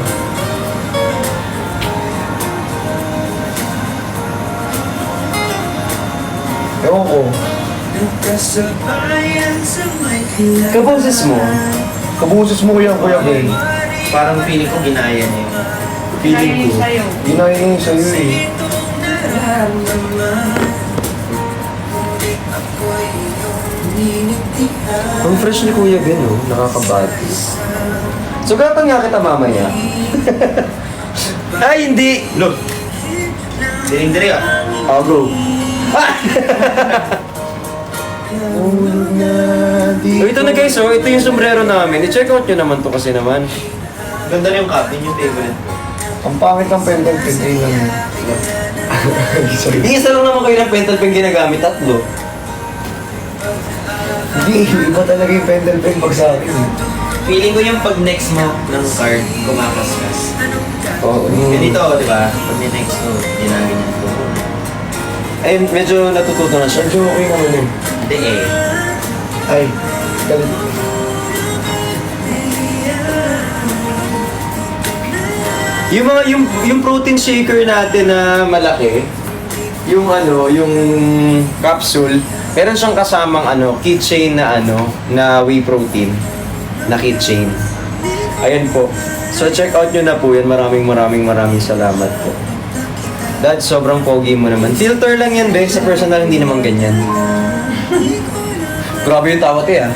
[SPEAKER 4] Ewan ko.
[SPEAKER 7] Kasabayan sa may kilala.
[SPEAKER 1] Kaboses mo.
[SPEAKER 4] Kabusos mo kuya, Kuya Ben.
[SPEAKER 2] Parang feeling ko ginaya niya yun.
[SPEAKER 1] Feeling ko.
[SPEAKER 3] Sa'yo.
[SPEAKER 4] Ginaya niya yung sa'yo eh.
[SPEAKER 1] Ang fresh ni Kuya Ben, oh. Nakakabati. Sugatan nga kita mamaya. Ay, hindi!
[SPEAKER 2] Look! Diring-diri ah.
[SPEAKER 1] I'll go. Oh, ito na guys, oh. Ito yung sombrero namin. I-check out nyo naman to kasi naman.
[SPEAKER 2] Ganda na yung cup. Yun yung favorite ko.
[SPEAKER 4] Ang pangit ng pendant pin. Ayun lang yun. Sorry.
[SPEAKER 1] Hindi, isa lang naman kayo ng pental pen ginagamit. Tatlo.
[SPEAKER 4] Hindi, iba talaga yung pendant pin pag sa akin eh.
[SPEAKER 2] Feeling ko yung pag next mo ng card, kumakaskas.
[SPEAKER 1] Oo.
[SPEAKER 2] Ganito, di ba? Pag next mo, ginagin ko.
[SPEAKER 1] Ay, medyo natututo na siya.
[SPEAKER 4] Medyo okay naman yun.
[SPEAKER 2] Hindi eh.
[SPEAKER 4] Ay, galit.
[SPEAKER 1] Yung mga yung protein shaker natin na malaki, yung yung capsule, meron siyang kasamang keychain na whey protein na keychain. Ayan po. So check out nyo na po yan. Maraming salamat po. Dad, sobrang pogi mo naman. Filter lang yan, Bex. Sa personal, hindi naman ganyan. Grabe yung tawat eh, ah.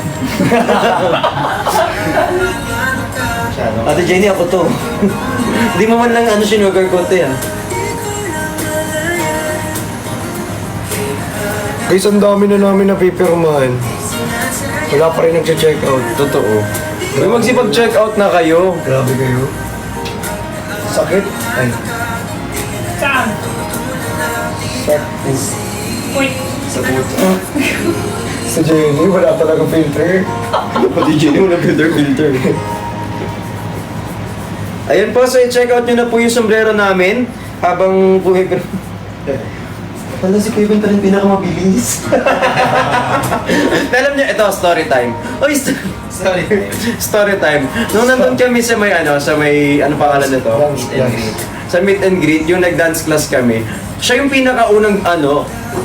[SPEAKER 1] Ate Jenny, ako to. Hindi mo man lang sinugar coat eh, ah.
[SPEAKER 4] Guys, ang dami na namin napipirmahan. Wala pa rin nag-check out.
[SPEAKER 1] Totoo. Uy, magsipag-check out na kayo.
[SPEAKER 4] Grabe kayo. Sakit. Ay,
[SPEAKER 3] Saan?
[SPEAKER 4] sakit.
[SPEAKER 3] Uy.
[SPEAKER 4] Sa puto. Sa Jenny, wala talaga filter.
[SPEAKER 1] Pati Jenny, wala filter. Ayan po, so i-check out nyo na po yung sombrero namin habang pumipir... Wala si Kevin pa rin pinakamabilis. Alam niyo, ito, story time. Oy,
[SPEAKER 2] Sorry.
[SPEAKER 1] story time. Nung nandun kami sa may ano pangalan nito?
[SPEAKER 4] Dance class.
[SPEAKER 1] Sa meet and greet, yung nag-dance class kami. Siya yung pinakaunang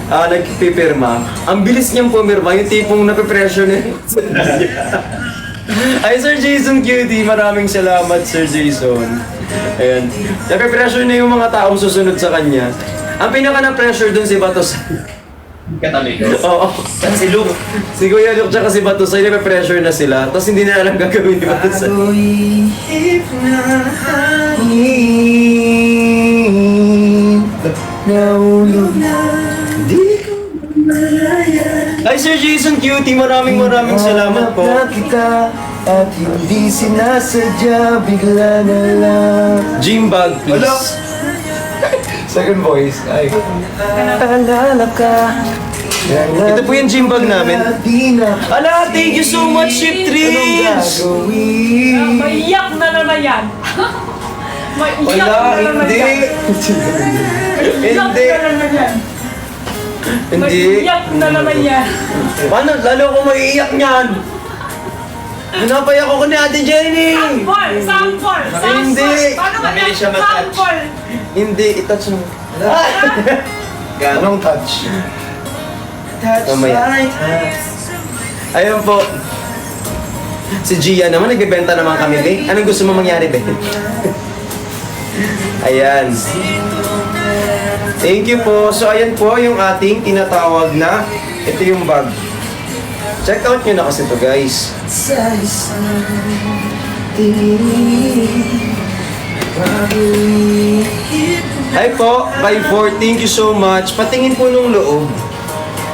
[SPEAKER 1] nagpipirma. Ang bilis niyang pumirma, yung tipong napipressure niya. Ay, Sir Jason Cutie, maraming salamat, Sir Jason. Ayan. Napipressure na yung mga taong susunod sa kanya. Ang pinaka na-pressure dun si Batos.
[SPEAKER 2] Katabi ko.
[SPEAKER 1] Oo.
[SPEAKER 2] Saan si Luke?
[SPEAKER 1] Si Kuya Luke tsaka si Batos ay nape-pressure na sila. Tapos hindi na alam gagawin ni Batos. Ay, Sir Jason Cutie, maraming salamat po.
[SPEAKER 4] Kita at hindi sinasadya, bigla na lang.
[SPEAKER 1] Gym bag, please.
[SPEAKER 4] Second voice, ay. Alala ka.
[SPEAKER 1] Ito po yung gym bag namin. Ala, thank you so much, Ship Trips!
[SPEAKER 3] Maiyak na naman yan. Maiyak
[SPEAKER 1] Wala,
[SPEAKER 3] na naman
[SPEAKER 1] hindi.
[SPEAKER 3] yan. Maiyak
[SPEAKER 1] Hindi.
[SPEAKER 3] na naman yan.
[SPEAKER 1] Hindi.
[SPEAKER 3] Maiyak na naman yan.
[SPEAKER 1] Paano? Lalo ko maiiyak niyan. Pinapayak ako ni Ate Jenny.
[SPEAKER 3] Sample!
[SPEAKER 1] Hindi.
[SPEAKER 3] Paano ba
[SPEAKER 2] Mabilis siya
[SPEAKER 3] yan?
[SPEAKER 2] matouch.
[SPEAKER 3] Sample!
[SPEAKER 1] Hindi, itouch mo.
[SPEAKER 4] Anong touch?
[SPEAKER 1] Mamaya. Ayun po. Si Gia naman, nagbebenta naman kami, be. Anong gusto mo mangyari, be? Ayan. Thank you po. So, ayan po yung ating tinatawag na ito yung bag. Check out nyo na kasi to, guys. Hi po, by 4, thank you so much. Patingin po nung loob.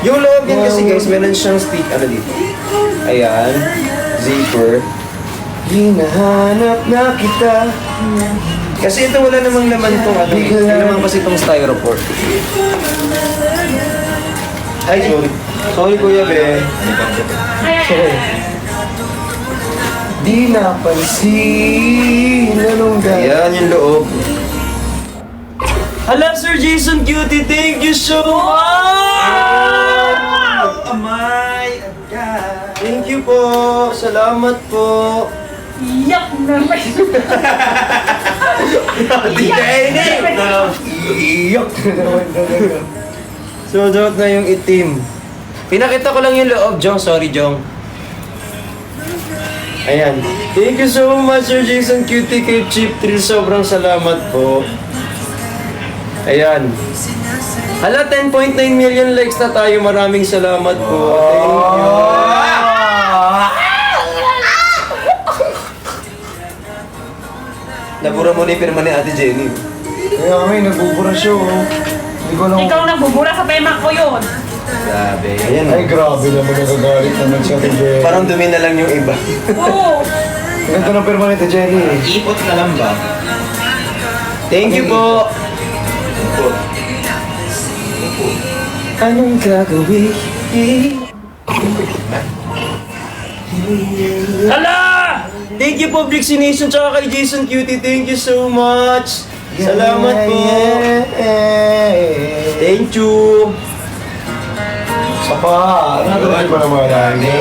[SPEAKER 1] Yung loob yan kasi guys, meron siyang stick, dito. Ayan, zipper.
[SPEAKER 4] Hinahanap na kita.
[SPEAKER 1] Kasi ito wala namang laman itong wala naman kasi itong styrofoam. Ay, sorry. Sorry Kuya Be.
[SPEAKER 4] Di napansin anong
[SPEAKER 1] Ayan yung loob. Hala, Sir Jason Cutie, thank you so much!
[SPEAKER 2] Amay!
[SPEAKER 1] Thank you po. Salamat po.
[SPEAKER 3] Iyak na naman.
[SPEAKER 1] Iyak. Suot na yung itim. Pinakita ko lang yung loob, Jong. Sorry, Jong. Ayan. Thank you so much, Sir Jason Cutie, kay Chip Thrill. Sobrang salamat po. Ayan. Hala, 10.9 million likes na tayo. Maraming salamat po. Thank you. Nabura mo na yung pirma ni Ate Jenny.
[SPEAKER 4] Kaya may nagbubura siya oh. Hindi ko lang...
[SPEAKER 3] Ikaw nagbubura sa pema ko yun.
[SPEAKER 1] Grabe. Ayan.
[SPEAKER 4] Ay grabe naman, nagagalit naman siya kay Jenny.
[SPEAKER 1] Parang dumi na lang yung iba.
[SPEAKER 3] Oo.
[SPEAKER 4] Ganda ng permanente Jenny eh.
[SPEAKER 2] Ipot na lang ba?
[SPEAKER 1] Thank you po. Anong gagawin? Hala! Thank you po, Brixie Nation, tsaka kay Jason Cutie. Thank you so much. Salamat po. Thank you.
[SPEAKER 4] Sapa, natuloy pa naman lagi.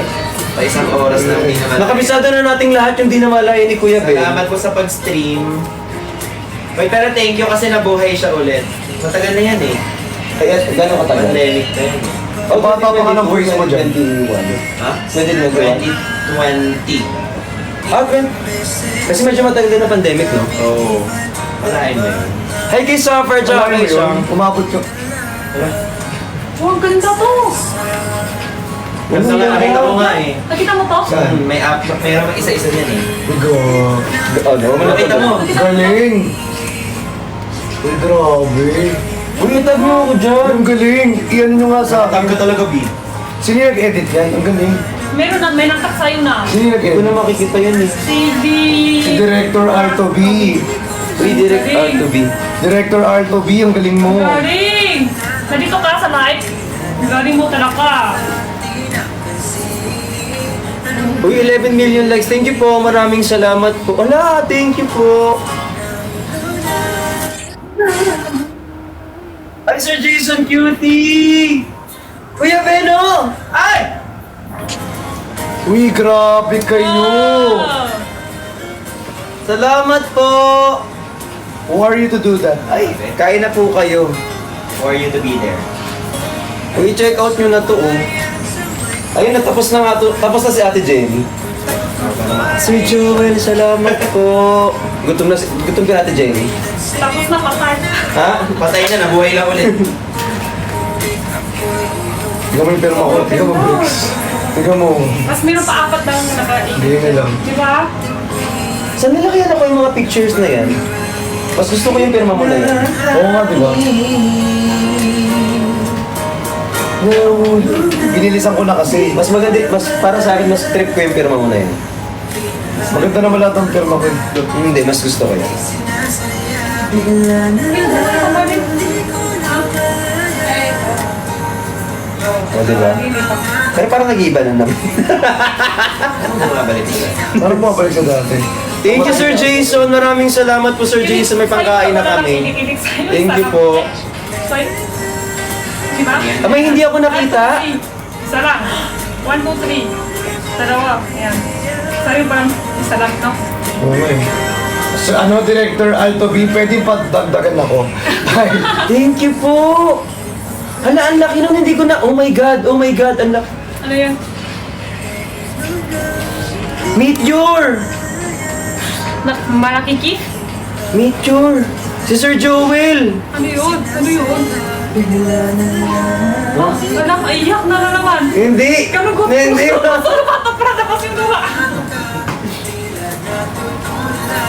[SPEAKER 2] Pa isang oras na hindi naman.
[SPEAKER 1] Nakabisado na nating lahat yung di namalaya ni Kuya Ben.
[SPEAKER 2] Salamat po sa pag-stream. Wait, pero thank you kasi nabuhay siya ulit. Matagal na yan eh.
[SPEAKER 1] Kaya, gano'ng katagal?
[SPEAKER 2] Pandemic na yan.
[SPEAKER 4] O, bata pa ka ng voice mo dyan.
[SPEAKER 2] Ha?
[SPEAKER 1] 2021.
[SPEAKER 2] 2020.
[SPEAKER 1] Ah, Ben. Kasi medyo matagal din na pandemic, no?
[SPEAKER 2] Oo. Wala na yun.
[SPEAKER 1] Hi kay Suffer, tsaka
[SPEAKER 4] Alam mo
[SPEAKER 1] kay
[SPEAKER 4] yun,
[SPEAKER 1] Sean.
[SPEAKER 4] umabot ka.
[SPEAKER 3] Oh, ang ganda to.
[SPEAKER 2] Kasi nga nakita ko nga eh.
[SPEAKER 3] Nakita mo to?
[SPEAKER 2] May app, mayroon isa-isa niyan eh.
[SPEAKER 1] Ano?
[SPEAKER 2] Nakita mo?
[SPEAKER 4] Galing! Uy, grabe.
[SPEAKER 1] Uy, itag mo ako dyan.
[SPEAKER 4] Ang galing. Iyan nyo nga sa akin.
[SPEAKER 2] Tangka talaga, B.
[SPEAKER 4] Sino yung nag-edit yan? Ang galing.
[SPEAKER 3] Meron na, may nangtak sa'yo na.
[SPEAKER 4] Sino yung
[SPEAKER 1] Hindi ko
[SPEAKER 4] nag-edit?
[SPEAKER 1] na makikita yan eh.
[SPEAKER 4] Si Director Arto B.
[SPEAKER 1] Uy, direct R2B.
[SPEAKER 4] Director Arto B, ang galing mo.
[SPEAKER 3] Galing! Nandito ka sa live? Galing mo talaga.
[SPEAKER 1] Uy, 11 million likes. Thank you po. Maraming salamat po. Ala, thank you po. Ay, Sir Jason Cutie! Kuya Beno! Ay!
[SPEAKER 4] Uy, grabe kayo.
[SPEAKER 3] Ah.
[SPEAKER 1] Salamat po!
[SPEAKER 4] Who are you to do that?
[SPEAKER 1] Ay, kain na po kayo.
[SPEAKER 2] For you to be there.
[SPEAKER 1] Uy, check out nyo na to, oh. Ayun, natapos na nga to. Tapos na si Ate Jenny. Sir Joel, salamat po. Gutom ka na, Ate Jenny.
[SPEAKER 3] Tapos na patay.
[SPEAKER 1] Ha?
[SPEAKER 2] Patay na, nabuhay lang ulit.
[SPEAKER 4] Tingnan mo yung pirma ko. Tingnan mo, Brooks. Tingnan mo.
[SPEAKER 3] Mas meron pa apat lang naka-edit.
[SPEAKER 4] Hindi na lang.
[SPEAKER 3] Di ba?
[SPEAKER 1] Saan nila kaya nakuha yung mga pictures na yan? Mas gusto ko yung pirma mo na yan.
[SPEAKER 4] Oo nga, di ba? Binilisan ko na kasi.
[SPEAKER 1] Mas maganda, mas para sa akin, mas trip ko yung pirma mo na yan.
[SPEAKER 4] Maganda naman lahat ang pirma ko.
[SPEAKER 1] Hindi, mas gusto ko yan. O, diba? Pero parang nag-iiba na naman.
[SPEAKER 2] Bumabalik sila.
[SPEAKER 4] Parang bumabalik sa dati.
[SPEAKER 1] Thank you, Sir Jason. Maraming salamat po, Sir Jason. May pangkain na kami. Thank you po.
[SPEAKER 3] Di ba?
[SPEAKER 1] May hindi ako nakita.
[SPEAKER 3] Isa lang. 1, 2, 3. Dalawa. Ayan. Sa'yo parang isa lang, no?
[SPEAKER 4] Oo eh. So, ano, Director Alto B, pwede pa dagdagan ako. Ay,
[SPEAKER 1] Thank you po. Hala, ang laki nun. Hindi ko na. Oh my God. Oh my God. Ang laki.
[SPEAKER 3] Ano yan?
[SPEAKER 1] Meteor.
[SPEAKER 3] Malaki kif?
[SPEAKER 1] Meteor. Si Sir Joel.
[SPEAKER 3] Ano yun? Ano yun? Oh, wala, iyak na naman.
[SPEAKER 1] Hindi.
[SPEAKER 3] Kanugot ko.
[SPEAKER 1] Hindi.
[SPEAKER 3] Ano ba ito? Para tapos yung duwa.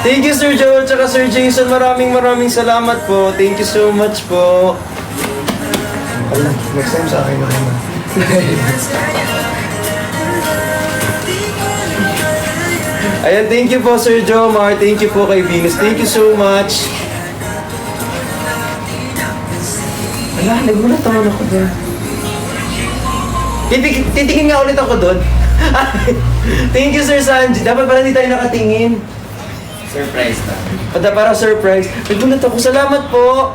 [SPEAKER 1] Thank you, Sir Joel, tsaka Sir Jason. Maraming salamat po. Thank you so much po.
[SPEAKER 4] ala, next time sa akin na naman.
[SPEAKER 1] Ayan, thank you po, Sir Jomar. Thank you po kay Venus. Thank you so much. Ala, nagulat naman ako doon. Titingin nga ulit ako doon. Thank you, Sir Sanji. Dapat pala hindi tayo nakatingin.
[SPEAKER 2] Surprise na.
[SPEAKER 1] Para surprise. Nagulat ako. Salamat po.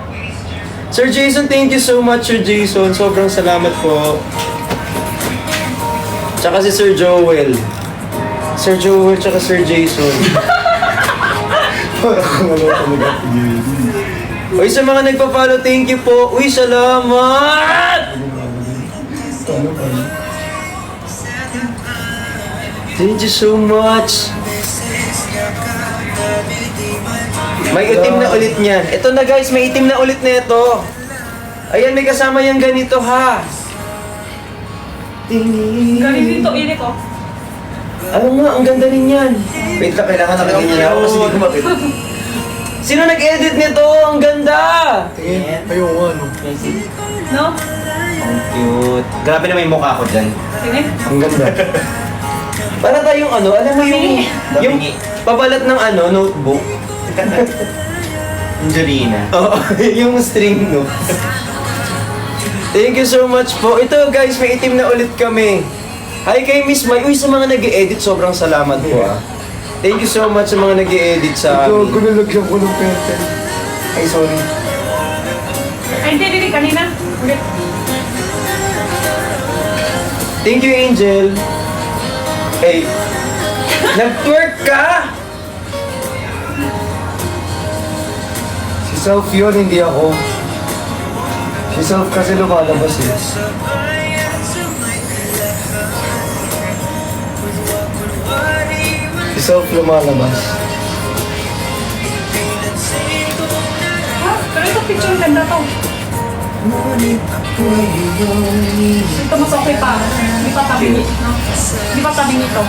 [SPEAKER 1] Sir Jason, thank you so much, Sir Jason. Sobrang salamat po. Tsaka si Sir Joel. Sir Joel, tsaka Sir Jason.
[SPEAKER 4] Parang ano talaga.
[SPEAKER 1] Uy, sa mga nagpa-follow, thank you po. Uy, salamat! Thank you so much. May itim na ulit niyan. Ito na guys, may itim na ulit na ito. Ayan, may kasama yung ganito ha.
[SPEAKER 3] Galing dito, init oh.
[SPEAKER 1] Ano nga, ang ganda rin yan. Wait lang, kailangan nakaganyan na ako kasi hindi ko makita. Sino nag-edit nito? Ang ganda!
[SPEAKER 4] Tingin, ayaw nga, no.
[SPEAKER 3] No?
[SPEAKER 2] Ang cute. Grabe naman yung mukha ko dyan.
[SPEAKER 3] Sige.
[SPEAKER 4] Ang ganda.
[SPEAKER 1] Para tayong ano, alam mo yung pabalat ng ano, notebook.
[SPEAKER 2] Angelina.
[SPEAKER 1] Oo, yung string, no? Thank you so much po. Ito guys, may itim na ulit kami. Hi kay Miss Mai. Uy, sa mga nag-i-edit, sobrang salamat po ah. Thank you so much sa mga nag-i-edit sa
[SPEAKER 4] Ito,
[SPEAKER 1] amin.
[SPEAKER 4] kunulagyan ko ng pentel. Ay, sorry.
[SPEAKER 3] Ay, hindi, kanina. Ulit.
[SPEAKER 1] Thank you, Angel. Hey, nag-twerk ka?
[SPEAKER 4] Si Self yun, hindi ako. Si Self kasi lumalabas eh. Si Self lumalabas.
[SPEAKER 3] Pero ito picture ganda to. Ito mas okay pa. Hindi pa tabi nito. No? Hindi pa tabi nito.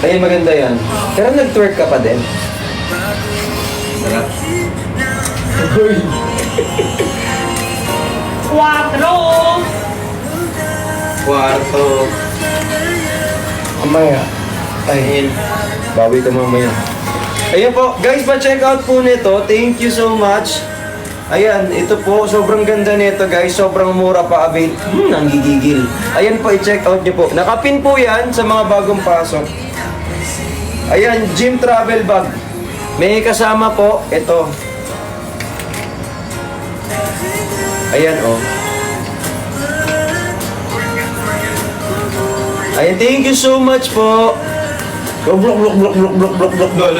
[SPEAKER 1] Ay, maganda yan. Pero nag-twerk ka pa din.
[SPEAKER 2] Sarap.
[SPEAKER 4] Uy,
[SPEAKER 3] 4.
[SPEAKER 2] Kwarto.
[SPEAKER 4] mamaya. Ay,
[SPEAKER 1] Bawi ka mamaya. Ayan po, guys, pa-check out po nito. Thank you so much. Ayan, ito po, sobrang ganda nito guys. Sobrang mura pa, ang gigigil. Ayan po, i-check out nyo po. Nakapin po yan sa mga bagong pasok. Ayan, gym travel bag. May kasama po, ito. Ayan, oh. Ayan, thank you so much po. Blok, blok, blok, blok, blok, blok, blok, blok.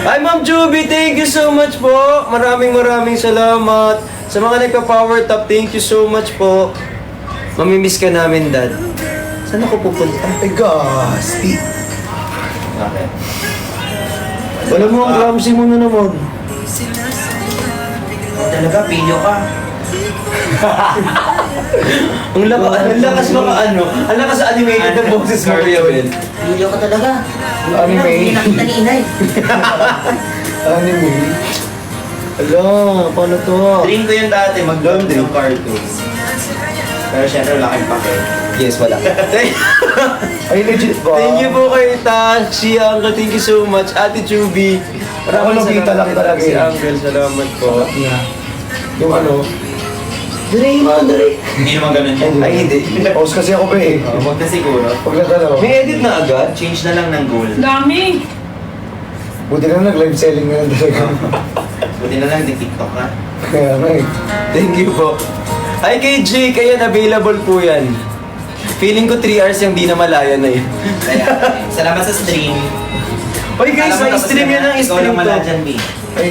[SPEAKER 1] Hi, Ma'am Juby, thank you so much po. Maraming salamat. Sa mga nagpa-power top, thank you so much po. Mamimiss ka namin, Dad. Saan ako pupunta?
[SPEAKER 4] ay gasti.
[SPEAKER 2] Bakit?
[SPEAKER 1] Wala mo ang clumsy mo na naman.
[SPEAKER 2] Talaga, pilyo ka.
[SPEAKER 1] Ang lakas mo ka ano? Ang lakas animated ng boses mo, Kuya Ben.
[SPEAKER 6] Video ka talaga.
[SPEAKER 4] Anime.
[SPEAKER 6] Hindi nakita ni inay.
[SPEAKER 4] Anime.
[SPEAKER 1] Ala, paano to?
[SPEAKER 2] Dream ko yun dati, mag-download ng cartoons. Pero syempre, wala kang paket.
[SPEAKER 1] Yes, wala.
[SPEAKER 4] Ay, legit ba?
[SPEAKER 1] Thank you po kay Tashi, Uncle. Thank you so much. Ate Chubby.
[SPEAKER 4] Ako nakita lang talaga
[SPEAKER 1] Si
[SPEAKER 4] eh.
[SPEAKER 1] Uncle, salamat po.
[SPEAKER 4] Yung ano?
[SPEAKER 1] Doraemon.
[SPEAKER 2] Hindi naman ganun yun.
[SPEAKER 1] Ay, hindi.
[SPEAKER 4] Pause kasi ako ba eh.
[SPEAKER 2] Huwag na siguro.
[SPEAKER 4] Pag nagdalaw.
[SPEAKER 1] May edit na agad?
[SPEAKER 2] Change na lang ng goal.
[SPEAKER 3] Dami.
[SPEAKER 4] Buti na nag-live selling na lang talaga.
[SPEAKER 2] Buti na lang, TikTok ka.
[SPEAKER 4] Kaya nga eh.
[SPEAKER 1] Thank you po. Ay, kay Jake, ayan, available po yan. Feeling ko 3 hours yung di na malaya na yun.
[SPEAKER 2] Kaya, salamat sa stream.
[SPEAKER 1] Oy guys,
[SPEAKER 2] Alam mo,
[SPEAKER 1] may
[SPEAKER 2] tapos
[SPEAKER 1] stream
[SPEAKER 2] na-
[SPEAKER 1] yan ang
[SPEAKER 2] Ikaw
[SPEAKER 1] stream
[SPEAKER 2] lang
[SPEAKER 1] to.
[SPEAKER 2] mala dyan, B.
[SPEAKER 4] Ay,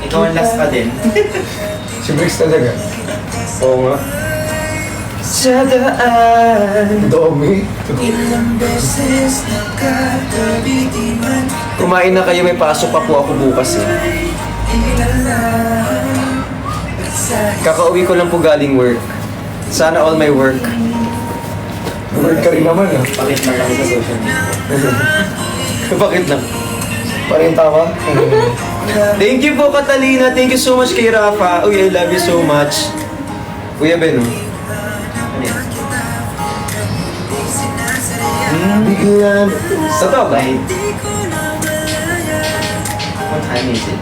[SPEAKER 2] Ikaw ang last pa din.
[SPEAKER 4] si Briggs talaga.
[SPEAKER 1] Oo nga. Sa daan.
[SPEAKER 4] Domi.
[SPEAKER 1] Kumain na kayo, may pasok pa po ako bukas eh. Kakauwi ko lang po galing work. Sana all my work.
[SPEAKER 4] Word ka rin naman ah.
[SPEAKER 2] Pakit na lang sa social media.
[SPEAKER 1] Bakit lang?
[SPEAKER 4] Parang tawa.
[SPEAKER 1] Thank you po, Catalina. Thank you so much kay Rafa. Uy, I love you so much. Kuya Ben, oh.
[SPEAKER 2] Ano yan?
[SPEAKER 4] Bigyan.
[SPEAKER 1] Totoo ba?
[SPEAKER 2] Bye. What time is it?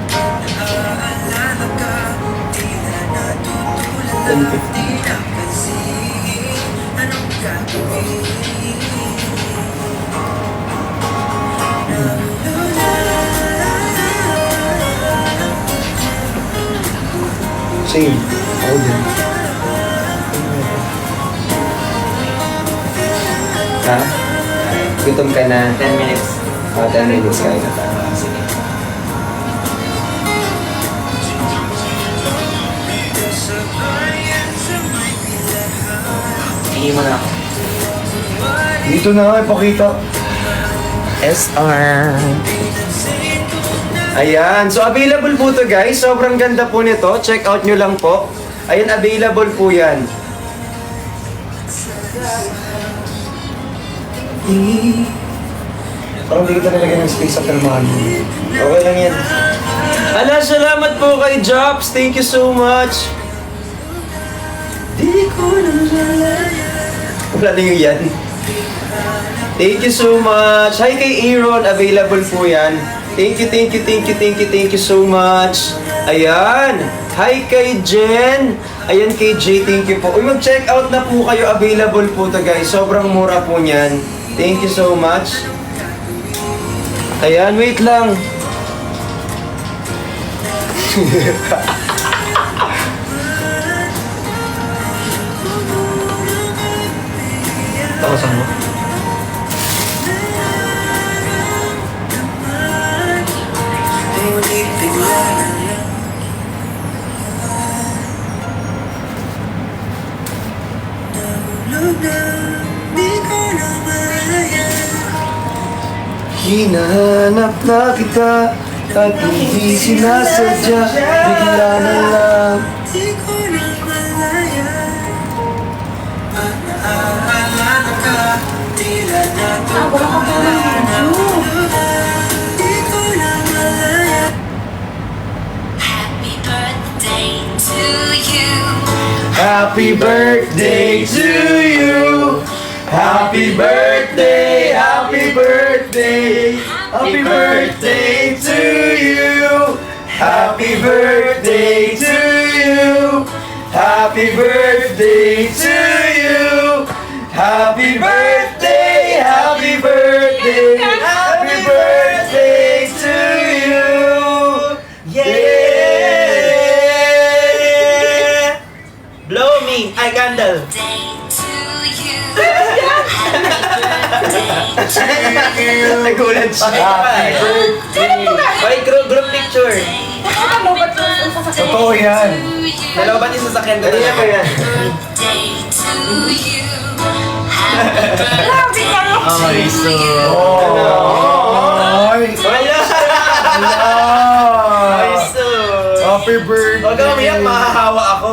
[SPEAKER 2] 10:50.
[SPEAKER 4] Same. Ako din.
[SPEAKER 1] Ha? Gutom ka na.
[SPEAKER 2] 10 minutes.
[SPEAKER 1] 10 minutes kayo na.
[SPEAKER 2] Sige. Tingin mo na ako.
[SPEAKER 4] Dito na nga, ipakita.
[SPEAKER 6] SR.
[SPEAKER 1] Ayan. So, available po to guys. Sobrang ganda po nito. Check out nyo lang po. Ayan, available po yan.
[SPEAKER 4] Parang hindi kita nilagyan ng space sa pirmahan mo.
[SPEAKER 1] Okay lang yan. Ala, salamat po kay Jobs. Thank you so much. Di ko na wala na yung yan. Thank you so much. Hi kay Aaron. Available po yan. Thank you, thank you, thank you, thank you, thank you so much. Ayan. Hi kay Jen. Ayan kay Jay, thank you po. Uy, mag-check out na po kayo. Available po to guys. Sobrang mura po niyan. Thank you so much. Ayan, wait lang. Takasan mo.
[SPEAKER 4] Hinahanap na kita at hindi sinasadya. Bigla na lang.
[SPEAKER 5] Happy birthday to you.
[SPEAKER 4] Happy birthday to you. Happy birthday, happy birthday, happy birthday to you. Happy birthday to you. Happy birthday to you. Happy birthday, happy birthday, happy birthday to you. Yeah.
[SPEAKER 2] Blow me, I candle.
[SPEAKER 5] Day to you. Happy birthday to
[SPEAKER 2] Nagulat siya.
[SPEAKER 4] Happy birthday.
[SPEAKER 2] Ay, group picture.
[SPEAKER 3] Ano ba ito?
[SPEAKER 4] Totoo yan.
[SPEAKER 2] Dalawa ba din sasakyan ko? Kanina ba yan?
[SPEAKER 5] birthday to you. Happy
[SPEAKER 3] Grabe ka, no?
[SPEAKER 2] Ay, so...
[SPEAKER 4] Ay!
[SPEAKER 2] Wala! Ay,
[SPEAKER 4] Ala!
[SPEAKER 2] so...
[SPEAKER 4] Happy birthday!
[SPEAKER 2] Huwag kang umiyak, mahahawa ako.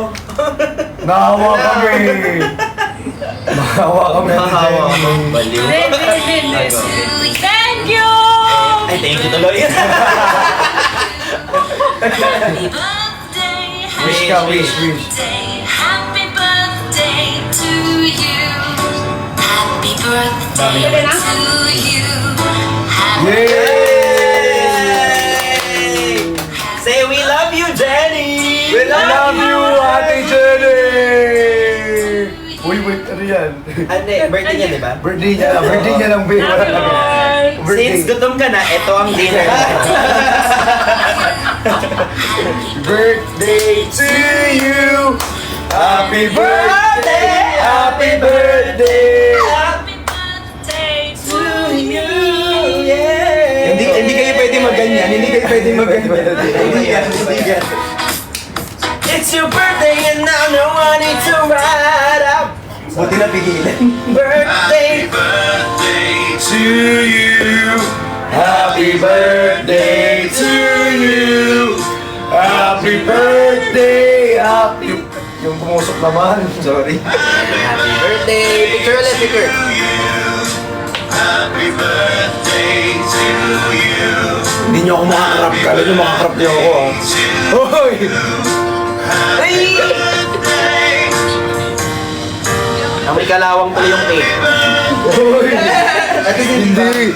[SPEAKER 4] Nahawa kami! Nahawa kami.
[SPEAKER 2] Mahahawa ako. Baliw.
[SPEAKER 3] Thank you!
[SPEAKER 2] Ay, thank you tuloy.
[SPEAKER 5] birthday.
[SPEAKER 4] Wish ka, wish.
[SPEAKER 5] Happy birthday to you. Happy birthday to you. Happy
[SPEAKER 4] Yay!
[SPEAKER 2] Say, we love you, Jenny!
[SPEAKER 4] We love you, Ate Jenny! Uy, wait, ano yan?
[SPEAKER 2] Ano birthday niya, di ba?
[SPEAKER 4] Birthday niya lang, babe. Wala lang.
[SPEAKER 2] Since gutom ka na, ito ang dinner.
[SPEAKER 4] Birthday to you! Happy birthday! Happy birthday!
[SPEAKER 3] Happy birthday to you!
[SPEAKER 1] Hindi kayo pwede magganyan. Hindi kayo pwede magganyan. Hindi yan.
[SPEAKER 2] It's your birthday and now no one needs to ride up.
[SPEAKER 1] Buti na pigilan.
[SPEAKER 2] Birthday!
[SPEAKER 4] To you! Happy birthday to you! Happy birthday! Yung pumusok naman. Sorry.
[SPEAKER 2] Happy birthday! Picture ulit, picture.
[SPEAKER 1] Hindi niyo ako makakarap. Kala niyo makakarap niyo ako ah.
[SPEAKER 4] Hoy!
[SPEAKER 2] Ay! Ang may kalawang pala yung cake.
[SPEAKER 4] Hoy! Hindi!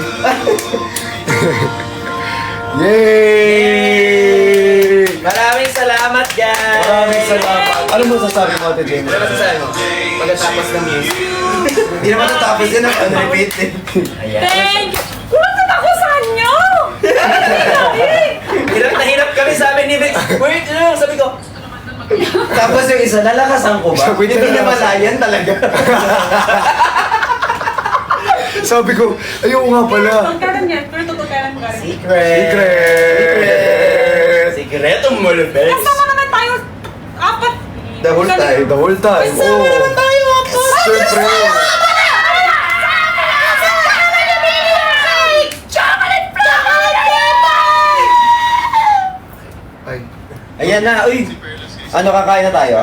[SPEAKER 4] Yay!
[SPEAKER 2] Maraming salamat, guys!
[SPEAKER 4] Maraming salamat. Ano mo sasabi mo, Ate Jenny?
[SPEAKER 2] Ano masasabi mo? Pagkatapos ng music.
[SPEAKER 1] Hindi naman natapos yan ang unrepeated.
[SPEAKER 3] Thank you! Kulang ka ako sa inyo!
[SPEAKER 2] Hirap na hirap kami sabi ni Vic. Wait, sabi ko.
[SPEAKER 1] Tapos yung isa, nalakasan ko ba?
[SPEAKER 4] Sabi niya,
[SPEAKER 1] Hindi niya
[SPEAKER 4] nalakasan.
[SPEAKER 1] malayan talaga.
[SPEAKER 4] Sabi ko, ayoko nga pala.
[SPEAKER 3] Tungkaran yan, pero tutukaran ka rin.
[SPEAKER 4] Secret!
[SPEAKER 2] Sikretong malupes.
[SPEAKER 3] Kasama naman tayo, apat.
[SPEAKER 1] The whole time.
[SPEAKER 4] The whole time.
[SPEAKER 3] Kasama naman tayo, apat.
[SPEAKER 4] Siyempre.
[SPEAKER 3] Chocolate flavor!
[SPEAKER 4] Ay.
[SPEAKER 1] Ayan na, uy. Ano, kakain na tayo?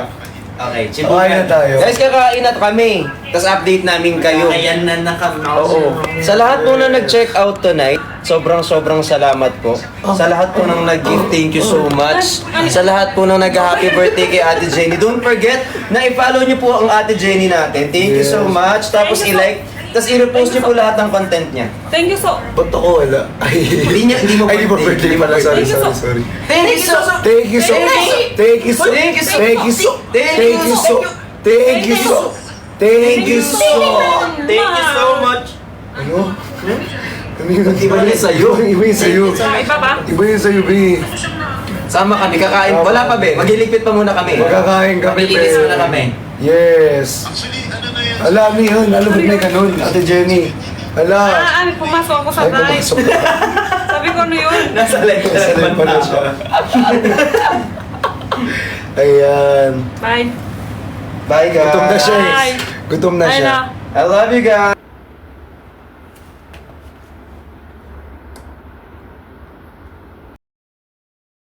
[SPEAKER 2] Okay,
[SPEAKER 4] Kakain na tayo.
[SPEAKER 1] Guys, kakain na kami. Tapos update namin kayo.
[SPEAKER 2] Ayan na kami.
[SPEAKER 1] Oo. Sa lahat po na nag-check out tonight, sobrang salamat po. Sa lahat po nang nag-give, thank you so much. Sa lahat po nang nag-happy birthday kay Ate Jenny. Don't forget na i-follow niyo po ang Ate Jenny natin. Thank you so
[SPEAKER 4] Yes.
[SPEAKER 1] much. Tapos i-like, tapos i-repost niyo po lahat ng content niya.
[SPEAKER 3] Thank you so.
[SPEAKER 4] Ba't ako wala? Ay,
[SPEAKER 1] Hindi mo
[SPEAKER 4] Ay, di ba
[SPEAKER 1] birthday.
[SPEAKER 4] birthday pala? Sorry,
[SPEAKER 3] Thank you
[SPEAKER 4] sorry,
[SPEAKER 3] so-
[SPEAKER 4] sorry.
[SPEAKER 1] Thank you so much.
[SPEAKER 4] Thank you so Thank you so Thank you so Thank you so Thank you so Thank you so
[SPEAKER 2] Thank you so much.
[SPEAKER 4] Ano? Ano yun?
[SPEAKER 1] Iba yun sa'yo.
[SPEAKER 4] Iba yun sa'yo.
[SPEAKER 3] Iba ba?
[SPEAKER 4] Iba yun sa'yo, B.
[SPEAKER 2] Sama kami, kakain. Wala pa be, magliligpit pa muna kami.
[SPEAKER 4] Magkakain kami,
[SPEAKER 2] Maglilinis
[SPEAKER 4] pero-
[SPEAKER 2] muna kami.
[SPEAKER 4] Yes. Alam niyo yun, alam mo na ganun, Ate Jenny. Ala.
[SPEAKER 3] Pumasok ako sa
[SPEAKER 4] Ay,
[SPEAKER 3] live.
[SPEAKER 4] pumasok na.
[SPEAKER 3] Sabi ko, ano yun?
[SPEAKER 2] Nasa live na
[SPEAKER 4] Nasa live
[SPEAKER 2] naman
[SPEAKER 4] pala
[SPEAKER 2] ako.
[SPEAKER 4] siya. Ayan.
[SPEAKER 3] Bye.
[SPEAKER 2] Bye guys.
[SPEAKER 4] Gutom na siya eh.
[SPEAKER 3] Bye.
[SPEAKER 4] Gutom na
[SPEAKER 3] Bye
[SPEAKER 4] siya.
[SPEAKER 3] na.
[SPEAKER 2] I love you guys.